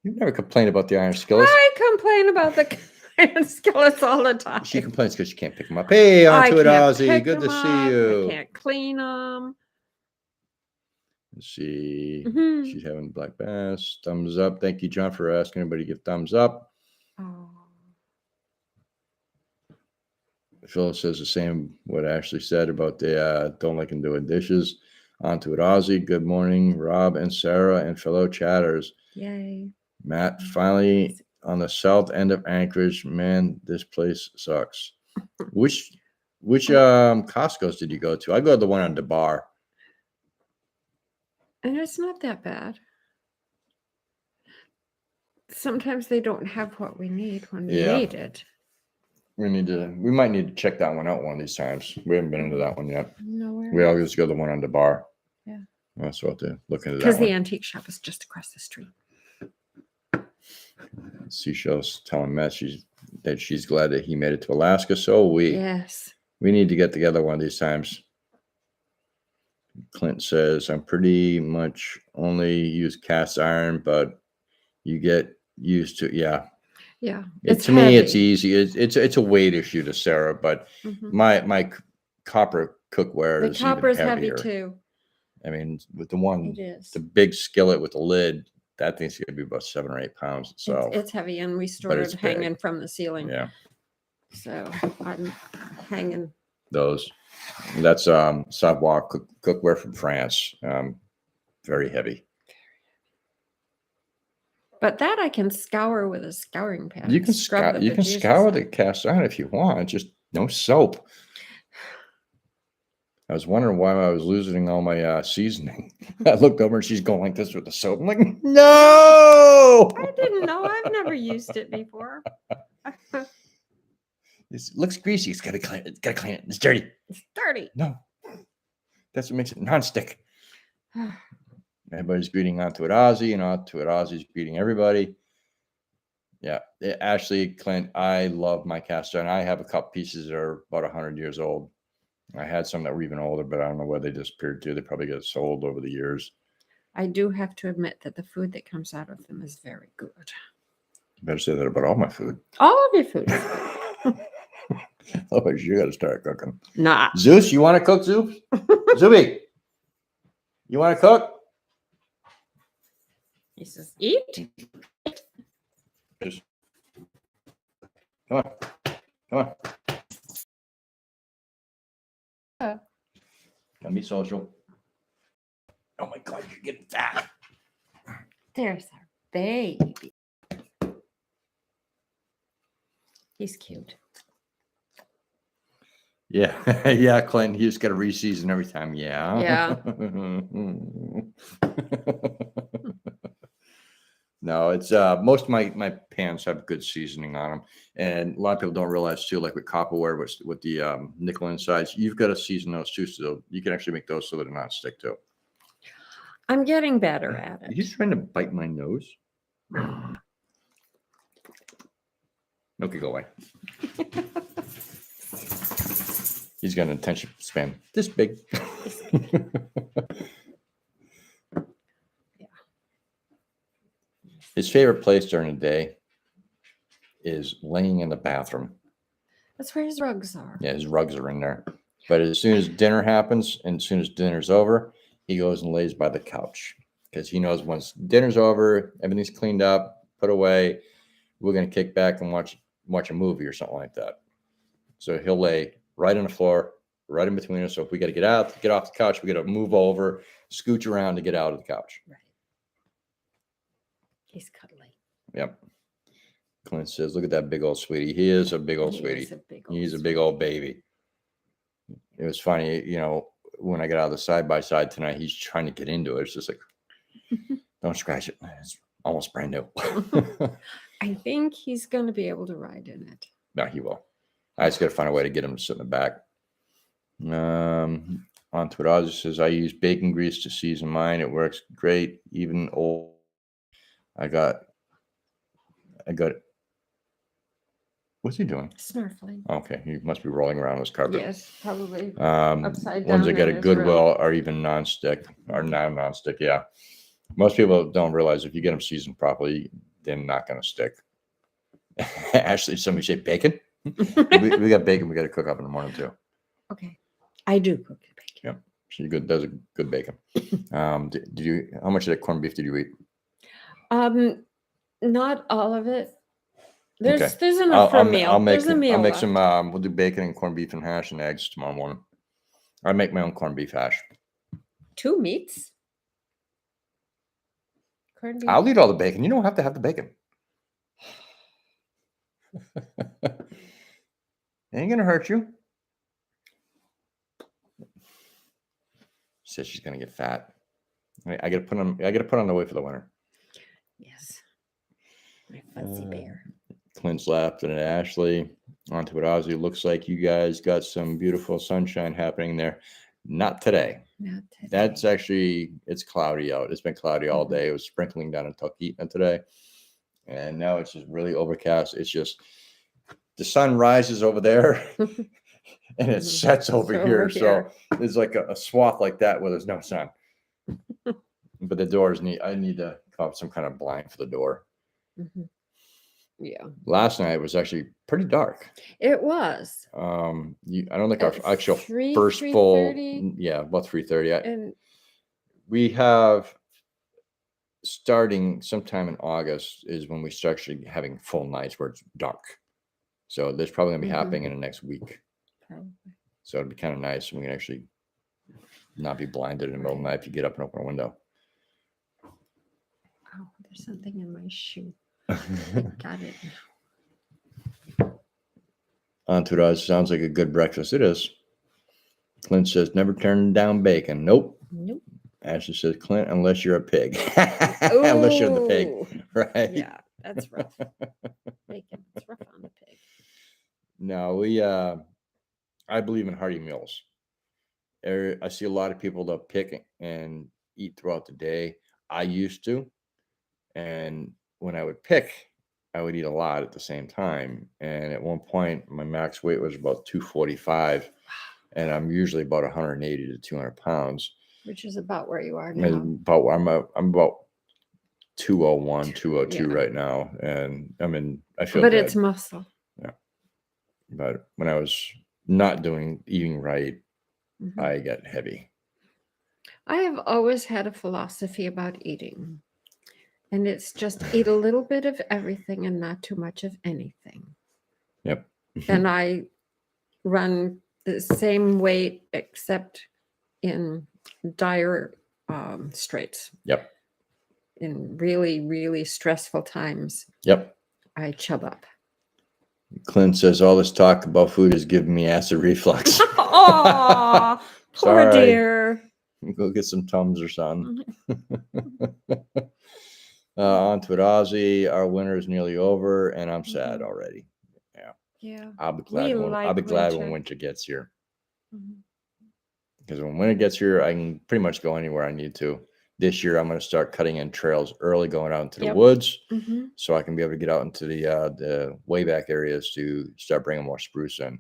You never complain about the iron skillets. I complain about the iron skillets all the time. She complains because she can't pick them up. Hey, onto it, can't Ozzy. pick Good to 'em see up, you. I can't clean them. Let's see. Mhm. She's having black bass. Thumbs up. Thank you, John, for asking everybody to give thumbs up. Oh. Phil says the same what Ashley said about the don't like him doing dishes. Onto it, Ozzy. Good morning, Rob and Sarah and fellow chatters. Yay. Matt, finally on the south end of Anchorage. Man, this place sucks. Which Costco's did you go to? I go to the one on the bar. And it's not that bad. Sometimes they don't have what we need when we need it. We might need to check that one out one of these times. We haven't been into that one yet. Nowhere. We always go to the one on the bar. Yeah. That's what to look into that. Because the antique shop is just across the street. Seashell's telling Matt that she's glad that he made it to Alaska. So we need to get together one of these times. Clint says, I'm pretty much only use cast iron, but you get used to Yeah. To me, it's easy. It's a weight issue to Sarah, but my copper cookware is copper is heavy heavier. too. I mean, with the one, it is. The big skillet with the lid, that thing's gonna be about 7 or 8 pounds. So it's heavy, and we stored it hanging from the ceiling. Yeah. So I'm hanging those. That's Savoie cookware from France. Very heavy. But that I can scour with a scouring pad. You can scour the cast iron if you want, just no soap. I was wondering why I was losing all my seasoning. I looked over and she's going like this with the soap. I'm like, no! I didn't know. I've never used it before. It looks greasy. It's gotta clean it. It's dirty. It's dirty. No. That's what makes it nonstick. Everybody's greeting Onto It Ozzy, and Onto It Ozzy's greeting everybody. Yeah. Ashley, Clint, I love my cast iron. I have a couple pieces that are about 100 years old. I had some that were even older, but I don't know where they disappeared to. They probably got sold over the years. I do have to admit that the food that comes out of them is very good. You better say that about all my food. All of your food. Otherwise, you got to start cooking. Nah. Zeus, you want to cook, Zeus? Zuby, you want to cook? He says, eat. Just, come on. Come on. Gotta be social. Oh my God, you're getting fat. There's our baby. He's cute. Yeah, yeah, Clint. You just got to reseason every time. Yeah. Yeah. No, it's most of my pans have good seasoning on them, and a lot of people don't realize too, like with copperware with the nickel insides, you've got to season those too, so you can actually make those so that they're not stick too. I'm getting better at it. Are you trying to bite my nose? Okay, go away. He's got an attention span this big. His favorite place during the day is laying in the bathroom. That's where his rugs are. Yeah, his rugs are in there. But as soon as dinner happens and as soon as dinner's over, he goes and lays by the couch because he knows once dinner's over, everything's cleaned up, put away, we're going to kick back and watch a movie or something like that. So he'll lay right on the floor, right in between us. So if we got to get off the couch, we got to move over, scooch around to get out of the couch. Right. He's cuddly. Yep. Clint says, look at that big old sweetie. He is a big old sweetie. He's a big old baby. It was funny, when I got out of the side-by-side tonight, he's trying to get into it. It's just like, don't scratch it. It's almost brand new. I think he's going to be able to ride in it. No, he will. I just got to find a way to get him to sit in the back. Onto it, Ozzy says, I use bacon grease to season mine. It works great. Even old I got. What's he doing? Snorkeling. Okay, he must be rolling around his carpet. Yes, probably. Ones Upside that down get a in his Goodwill are even non-stick, or non-stick. Yeah, most people don't realize if you get them seasoned properly, they're not going to stick. Ashley, somebody say bacon. we got bacon. We got to cook up in the morning too. Okay, I do cook the bacon. Yeah, she good does a good bacon. Did you? How much of that corned beef did you eat? Not all of it. Okay. There's enough for a meal. I'll make There's a meal I'll make left. some. We'll do bacon and corned beef and hash and eggs tomorrow morning. I make my own corned beef hash. 2 meats. Corned beef. I'll eat all the bacon. You don't have to have the bacon. Ain't gonna hurt you. She says she's gonna get fat. I gotta put on the weight for the winter. Yes. My fuzzy bear. Clint's laughing at Ashley. On to it, Ozzy. Looks like you guys got some beautiful sunshine happening there. Not today. Not today. That's actually, it's cloudy out. It's been cloudy all day. It was sprinkling down in Talkeetna today. And now it's just really overcast. It's just, the sun rises over there and it sets over here. So there's like a swath like that where there's no sun. But the doors I need to come up with some kind of blind for the door. Yeah. Last night was actually pretty dark. It was. I don't think our actual first full, about 3:30. And we have, starting sometime in August is when we start actually having full nights where it's dark. So there's probably gonna be happening in the next week. Probably. So it'd be kind of nice and we can actually not be blinded in the middle of the night if you get up and open a window. Oh, there's something in my shoe. Got it. Entourage sounds like a good breakfast. It is. Clint says, never turn down bacon. Nope. Ashley says, Clint, unless you're a pig. Unless you're the pig. Right? Yeah, that's rough. Bacon. It's rough on the pig. No, I believe in hearty meals. I see a lot of people that pick and eat throughout the day. I used to. And when I would pick, I would eat a lot at the same time. And at one point, my max weight was about 245. And I'm usually about 180 to 200 pounds. Which is about where you are now. I'm about 201, 202 right now. And I mean, I feel But good. it's muscle. Yeah. But when I was not eating right, I got heavy. I have always had a philosophy about eating. And it's just eat a little bit of everything and not too much of anything. Yep. And I run the same weight except in dire straits. Yep. In really, really stressful times. Yep. I chub up. Clint says all this talk about food is giving me acid reflux. Oh, poor dear. Go get some Tums or something. On to it, Ozzy. Our winter is nearly over, and I'm sad already. Yeah. I'll be glad when winter gets here. Because when winter gets here, I can pretty much go anywhere I need to. This year, I'm going to start cutting in trails early, going out into the woods, so I can be able to get out into the way back areas to start bringing more spruce in.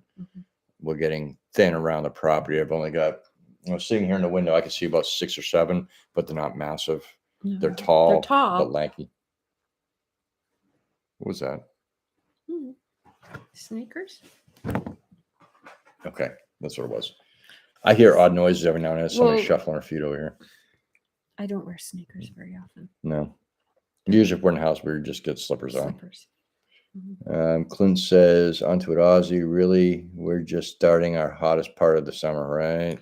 We're getting thin around the property. I've only got, sitting here in the window, I can see about 6 or 7, but they're not massive. No, they're tall, but lanky. What was that? Sneakers? Okay, that's what it was. I hear odd noises every now and then. Somebody shuffling her feet over here. I don't wear sneakers very often. No. Usually if we're in the house, we just get slippers on. Clint says, onto it, Ozzy. Really, we're just starting our hottest part of the summer, right?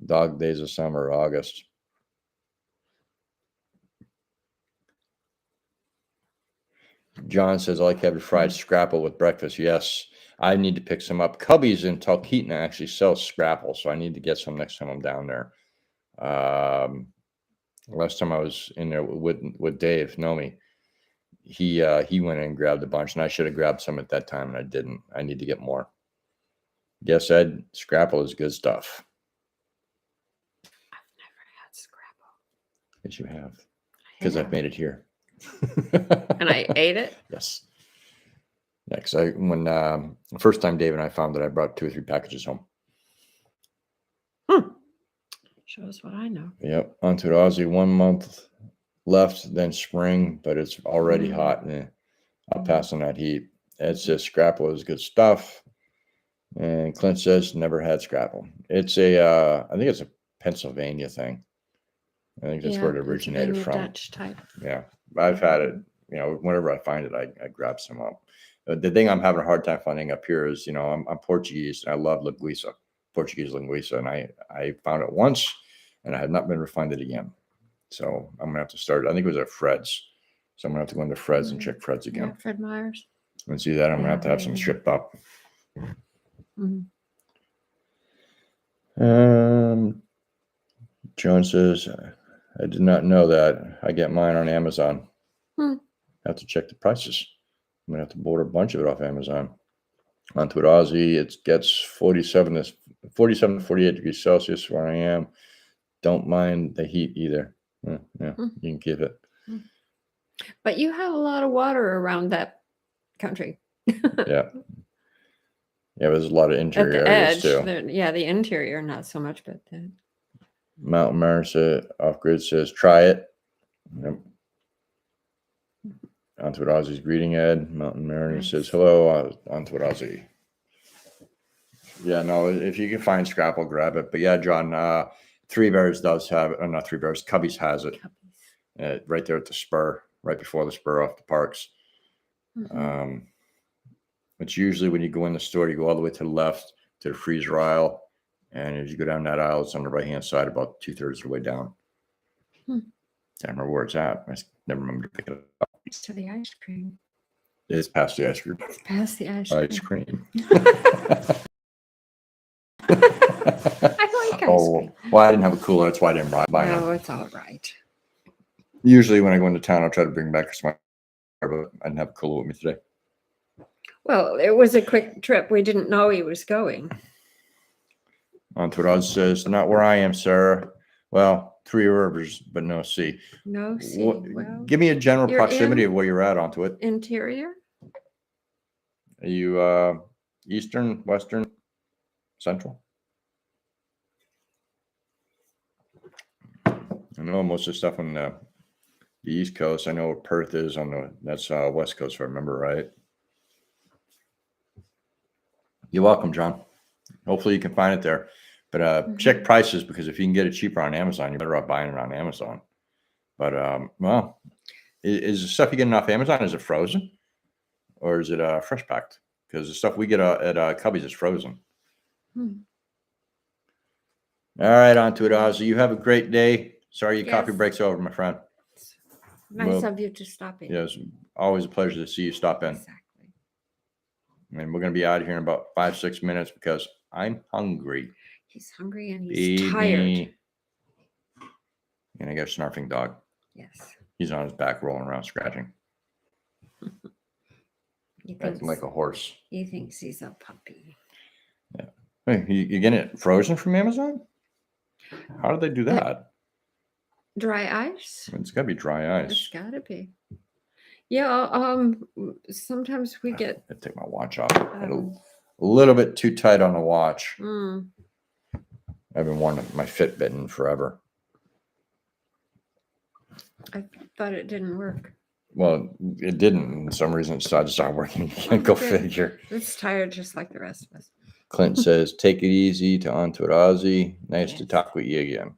Dog days of summer, August. John says, I like having fried scrapple with breakfast. Yes, I need to pick some up. Cubby's in Talkeetna actually sells scrapple, so I need to get some next time I'm down there. Last time I was in there with Dave Nomi, he went in and grabbed a bunch, and I should have grabbed some at that time, and I didn't. I need to get more. Yes, Ed, scrapple is good stuff. I've never had scrapple. Yes, you have, because I've made it here. And I ate it. Yes. Yeah, because when the first time Dave and I found it, I brought 2 or 3 packages home. Shows what I know. Yep, onto it, Aussie. 1 month left, then spring, but it's already hot. I'll pass on that heat. It's just Scrapple is good stuff. And Clint says never had Scrapple. It's I think it's a Pennsylvania thing. I think that's where it originated from. Dutch type. Yeah, I've had it. Whenever I find it, I grab some up. The thing I'm having a hard time finding up here is, I'm Portuguese and I love linguiça, Portuguese linguiça, and I found it once, and I have not been able to find it again. So I'm gonna have to start. I think it was at Fred's, so I'm gonna have to go into Fred's and check Fred's again. Yeah, Fred Meyer's. And see that I'm gonna have to have some shipped up. Joan says, I did not know that. I get mine on Amazon. Have to check the prices. I'm gonna have to order a bunch of it off Amazon. Onto it, Aussie. It gets 47 to 48 degrees Celsius where I am. Don't mind the heat either. Yeah, you can keep it. But you have a lot of water around that country. Yeah, there's a lot of interior At the areas edge, too. the interior not so much, but Mountain Marissa off grid says try it. Yep. Onto it, Aussie's greeting Ed. Mountain Mariner says hello. Onto it, Aussie. Yeah, no, if you can find Scrapple, grab it. But yeah, John, Three Bears does have it. Not Three Bears, Cubbies has it. Right there at the spur, right before the spur off the parks. It's usually when you go in the store, you go all the way to the left to the freezer aisle. And as you go down that aisle, it's on the right-hand side, about 2/3 of the way down. Can't remember where it's at. I never remember to pick it up. It's to the ice cream. It's past the ice cream. It's past the ice cream. I like ice cream. Well, I didn't have a cooler. That's why I didn't buy it. No, it's all right. Usually when I go into town, I'll try to bring back some, but I didn't have a cooler with me today. Well, it was a quick trip. We didn't know he was going. Onto it, Oz says, not where I am, Sarah. Well, Three Rivers, but no sea. No sea. Well, give me a general proximity of where you're at onto it. Interior? Are you eastern, western, central? I know most of the stuff on the East Coast. I know where Perth is that's West Coast, if I remember right. You're welcome, John. Hopefully you can find it there. But check prices, because if you can get it cheaper on Amazon, you're better off buying it on Amazon. But well, is the stuff you get off Amazon, is it frozen or is it fresh packed? Because the stuff we get at Cubbies is frozen. All right, onto it, Ozzy. You have a great day. Sorry your coffee break's over, my friend. Nice of you to stop in. Yes, always a pleasure to see you stop in. Exactly. And we're going to be out of here in about 5-6 minutes because I'm hungry. He's hungry and he's tired. And I got a snarfing dog. Yes. He's on his back rolling around scratching. Acting like a horse. He thinks he's a puppy. Yeah. Hey, you getting it frozen from Amazon? How did they do that? Dry ice? It's got to be dry ice. It's got to be. Yeah, sometimes we get... I take my watch off. A little bit too tight on the watch. I've been wanting my Fitbit in forever. I thought it didn't work. Well, it didn't. For some reason, it decided to start working again. Go figure. It's tired just like the rest of us. Clint says, take it easy to Onto It Aussie. Nice to talk with you again.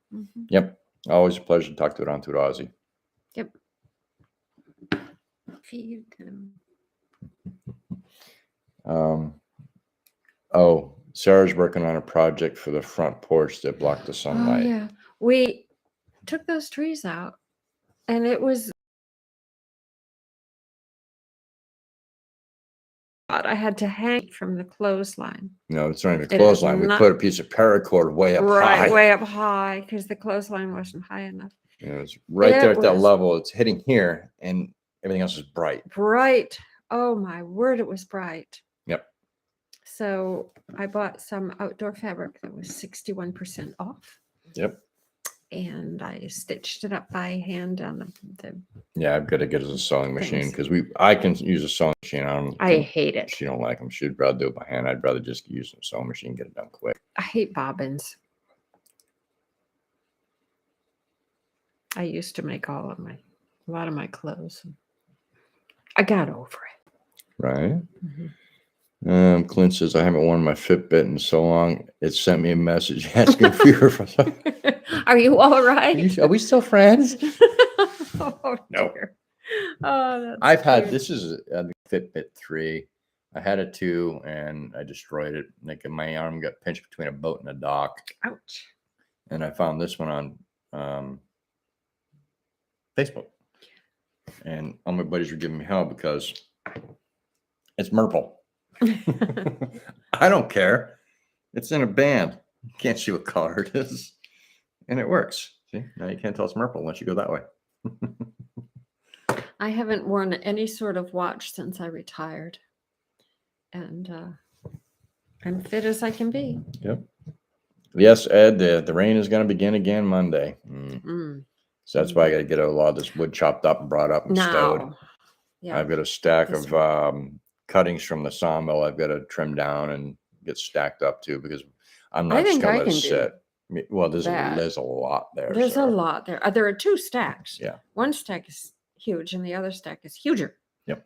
Yep. Always a pleasure to talk to it Onto It Aussie. Yep. Feed him. Oh, Sarah's working on a project for the front porch that blocked the sunlight. Oh, yeah. We took those trees out and it was... I had to hang from the clothesline. No, it's not even a clothesline. We put a piece of paracord way up high. Right, way up high, because the clothesline wasn't high enough. It's right there at that level. It's hitting here, and everything else is bright. Bright. Oh, my word, it was bright. Yep. So I bought some outdoor fabric that was 61% off. Yep. and I stitched it up by hand on the Yeah, I've got to get us a sewing machine things. because I can use a sewing machine. I hate it. She don't like them. She'd rather do it by hand. I'd rather just use a sewing machine, get it done quick. I hate bobbins. I used to make a lot of my clothes. I got over it. Right. Mhm. Clint says, I haven't worn my Fitbit in so long. It sent me a message asking if we were. Are you all right? Are we still friends? Oh, No. dear. Oh, that's I've had, cute. this is a Fitbit 3. I had a 2 and I destroyed it. Like my arm got pinched between a boat and a dock. Ouch. And I found this one on Facebook. And all my buddies were giving me hell because it's Merple. I don't care. It's in a band. You can't see what color it is. And it works. See, now you can't tell it's Merple unless you go that way. I haven't worn any sort of watch since I retired. And I'm fit as I can be. Yep. Yes, Ed, the rain is going to begin again Monday. So that's why I got to get a lot of this wood chopped up and brought up and stowed. Yeah. I've got a stack of cuttings from the sawmill I've got to trim down and get stacked up too because I'm not just going to let it sit. Well, there's a lot there. There's a lot there. There are 2 stacks. Yeah. One stack is huge and the other stack is huger. Yep.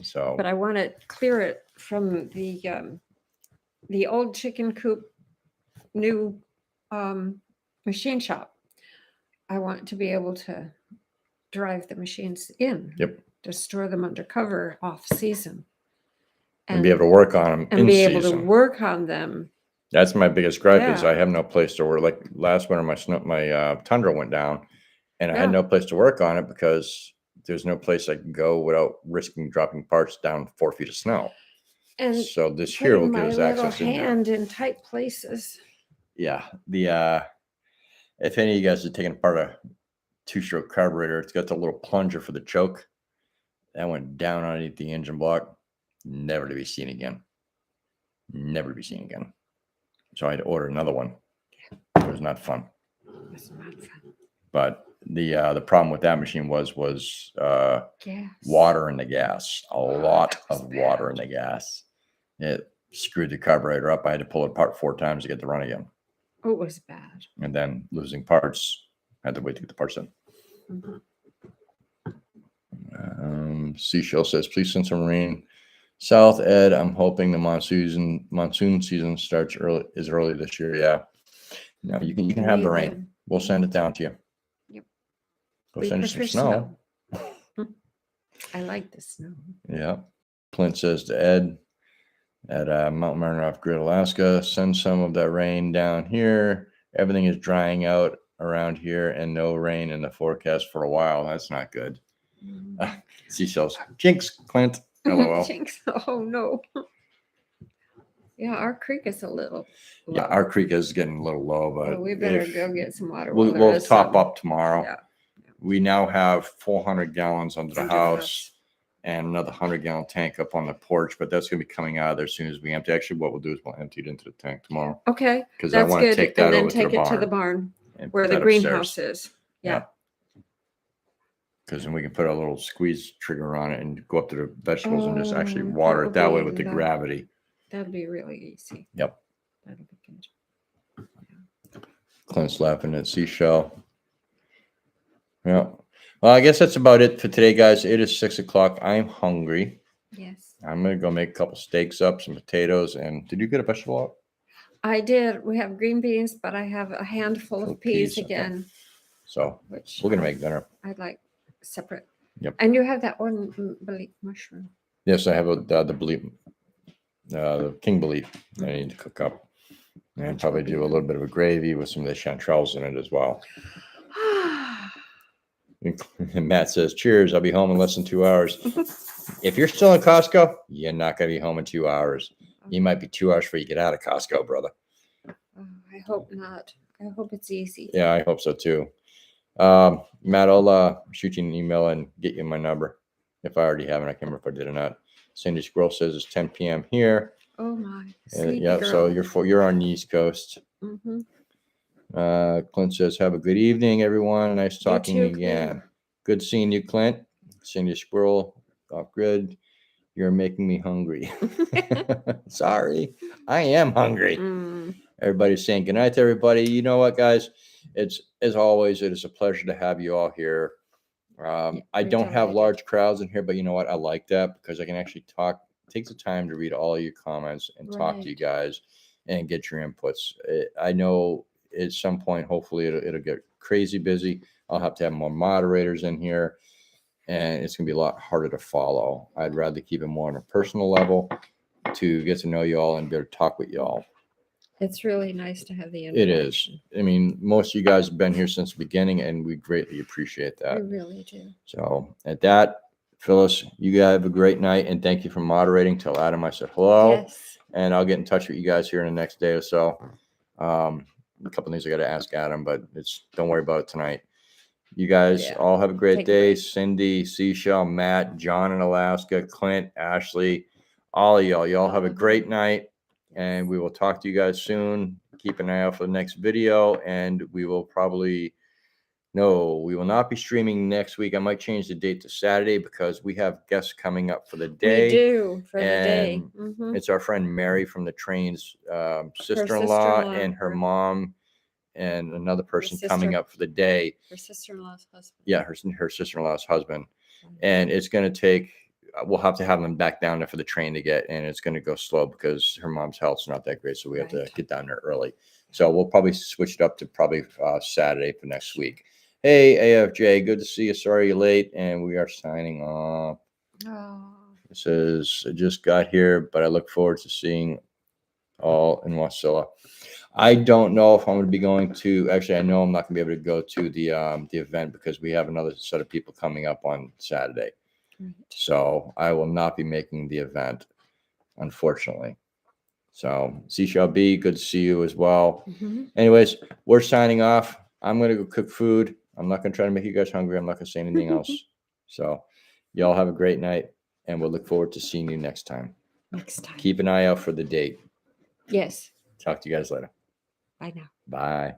So. But I want to clear it from the old chicken coop, new machine shop. I want to be able to drive the machines in. Yep. To store them under cover off season. And be able to work on them and be able to work on them. That's my biggest gripe is I have no place to work. Like last winter, my Tundra went down and I had no place to work on it because there's no place I can go without risking dropping parts down 4 feet of snow. And so this here will give us access in tight places. Yeah. If any of you guys are taking apart a 2-stroke carburetor, it's got the little plunger for the choke. That went down underneath the engine block, never to be seen again. Never to be seen again. So I had to order another one. It was not fun. It's not fun. But the problem with that machine was water in the gas. A lot of water in the gas. It screwed the carburetor up. I had to pull it apart 4 times to get the run again. Oh, it was bad. And then losing parts. I had to wait to get the parts in. Seashell says, please send some rain south, Ed. I'm hoping the monsoon season starts early this year. Yeah. No, you can have the rain. We'll send it down to you. Yep. We'll send you some snow. I like the snow. Yeah. Clint says to Ed at Mount Mariner off Grid, Alaska, send some of that rain down here. Everything is drying out around here and no rain in the forecast for a while. That's not good. Seashells. Jinx, Clint. LOL. Jinx. Oh, no. Yeah, our creek is a little low. Yeah, our creek is getting a little low, but we better go get some water. We'll top up tomorrow. Yeah. We now have 400 gallons under the house and another 100-gallon tank up on the porch, but that's going to be coming out of there as soon as we empty. Actually, what we'll do is we'll empty it into the tank tomorrow. Okay. Because I want to take that over to the barn where the greenhouse is. Yeah. Because then we can put a little squeeze trigger on it and go up to the vegetables and just actually water it that way with the gravity. That'd be really easy. Yep. That'll be good. Yeah. Clint's laughing at Seashell. Yeah. Well, I guess that's about it for today, guys. It is 6 o'clock. I'm hungry. Yes. I'm going to go make a couple steaks up, some potatoes. And did you get a vegetable out? I did. We have green beans, but I have a handful of peas again. Okay. So we're going to make dinner. I'd like separate. Yep. And you have that one belet mushroom. Yes, I have the belet, the king belet I need to cook up. And probably do a little bit of a gravy with some of the chanterelles in it as well. And Matt says, cheers, I'll be home in less than 2 hours. If you're still in Costco, you're not going to be home in 2 hours. You might be 2 hours before you get out of Costco, brother. I hope not. I hope it's easy. Yeah, I hope so too. Matt, I'll shoot you an email and get you my number. If I already have it, I can't remember if I did or not. Sandy Squirrel says it's 10 p.m. here. Oh my. Yeah, so you're on the East Coast. Clint says, have a good evening, everyone. Nice talking too, again. Clint. Good seeing you, Clint. Seeing you, squirrel. Off grid. You're making me hungry. Sorry. I am hungry. Everybody's saying good night to everybody. You know what, guys? It's, as always, it is a pleasure to have you all here. I don't have large crowds in here, but you know what? I like that because I can actually talk. It takes the time to read all your comments and talk to you guys and get your inputs. I know at some point, hopefully, it'll get crazy busy. I'll have to have more moderators in here, and it's going to be a lot harder to follow. I'd rather keep it more on a personal level to get to know you all and be able to talk with you all. It's really nice to have the It interaction. is. I mean, most of you guys have been here since the beginning, and we greatly appreciate that. We really do. So at that, Phyllis, you guys have a great night, and thank you for moderating. Tell Adam I said hello. Yes. And I'll get in touch with you guys here in the next day or so. A couple of things I got to ask Adam, but don't worry about it tonight. You guys all have a great day. Cindy, Seashell, Matt, John in Alaska, Clint, Ashley, all of y'all. Y'all have a great night, and we will talk to you guys soon. Keep an eye out for the next video, and we will not be streaming next week. I might change the date to Saturday because we have guests coming up for the day. We do for the day. It's our friend Mary from the train's sister-in-law and her mom and another person coming up for the day. Her sister-in-law's husband. Yeah, her sister-in-law's husband. And it's going to take, we'll have to have them back down there for the train to get, and it's going to go slow because her mom's health's not that great. So we have to get down there early. So we'll probably switch it up to Saturday for next week. Hey, AFJ, good to see you. Sorry you're late. And we are signing off. It says, I just got here, but I look forward to seeing all in Wasilla. I don't know if I'm going to be going to, actually, I know I'm not going to be able to go to the event because we have another set of people coming up on Saturday. So I will not be making the event, unfortunately. So Seashell B, good to see you as well. Anyways, we're signing off. I'm going to go cook food. I'm not going to try to make you guys hungry. I'm not going to say anything else. So y'all have a great night, and we'll look forward to seeing you next time. Keep an eye out for the date. Yes. Talk to you guys later. Bye now. Bye.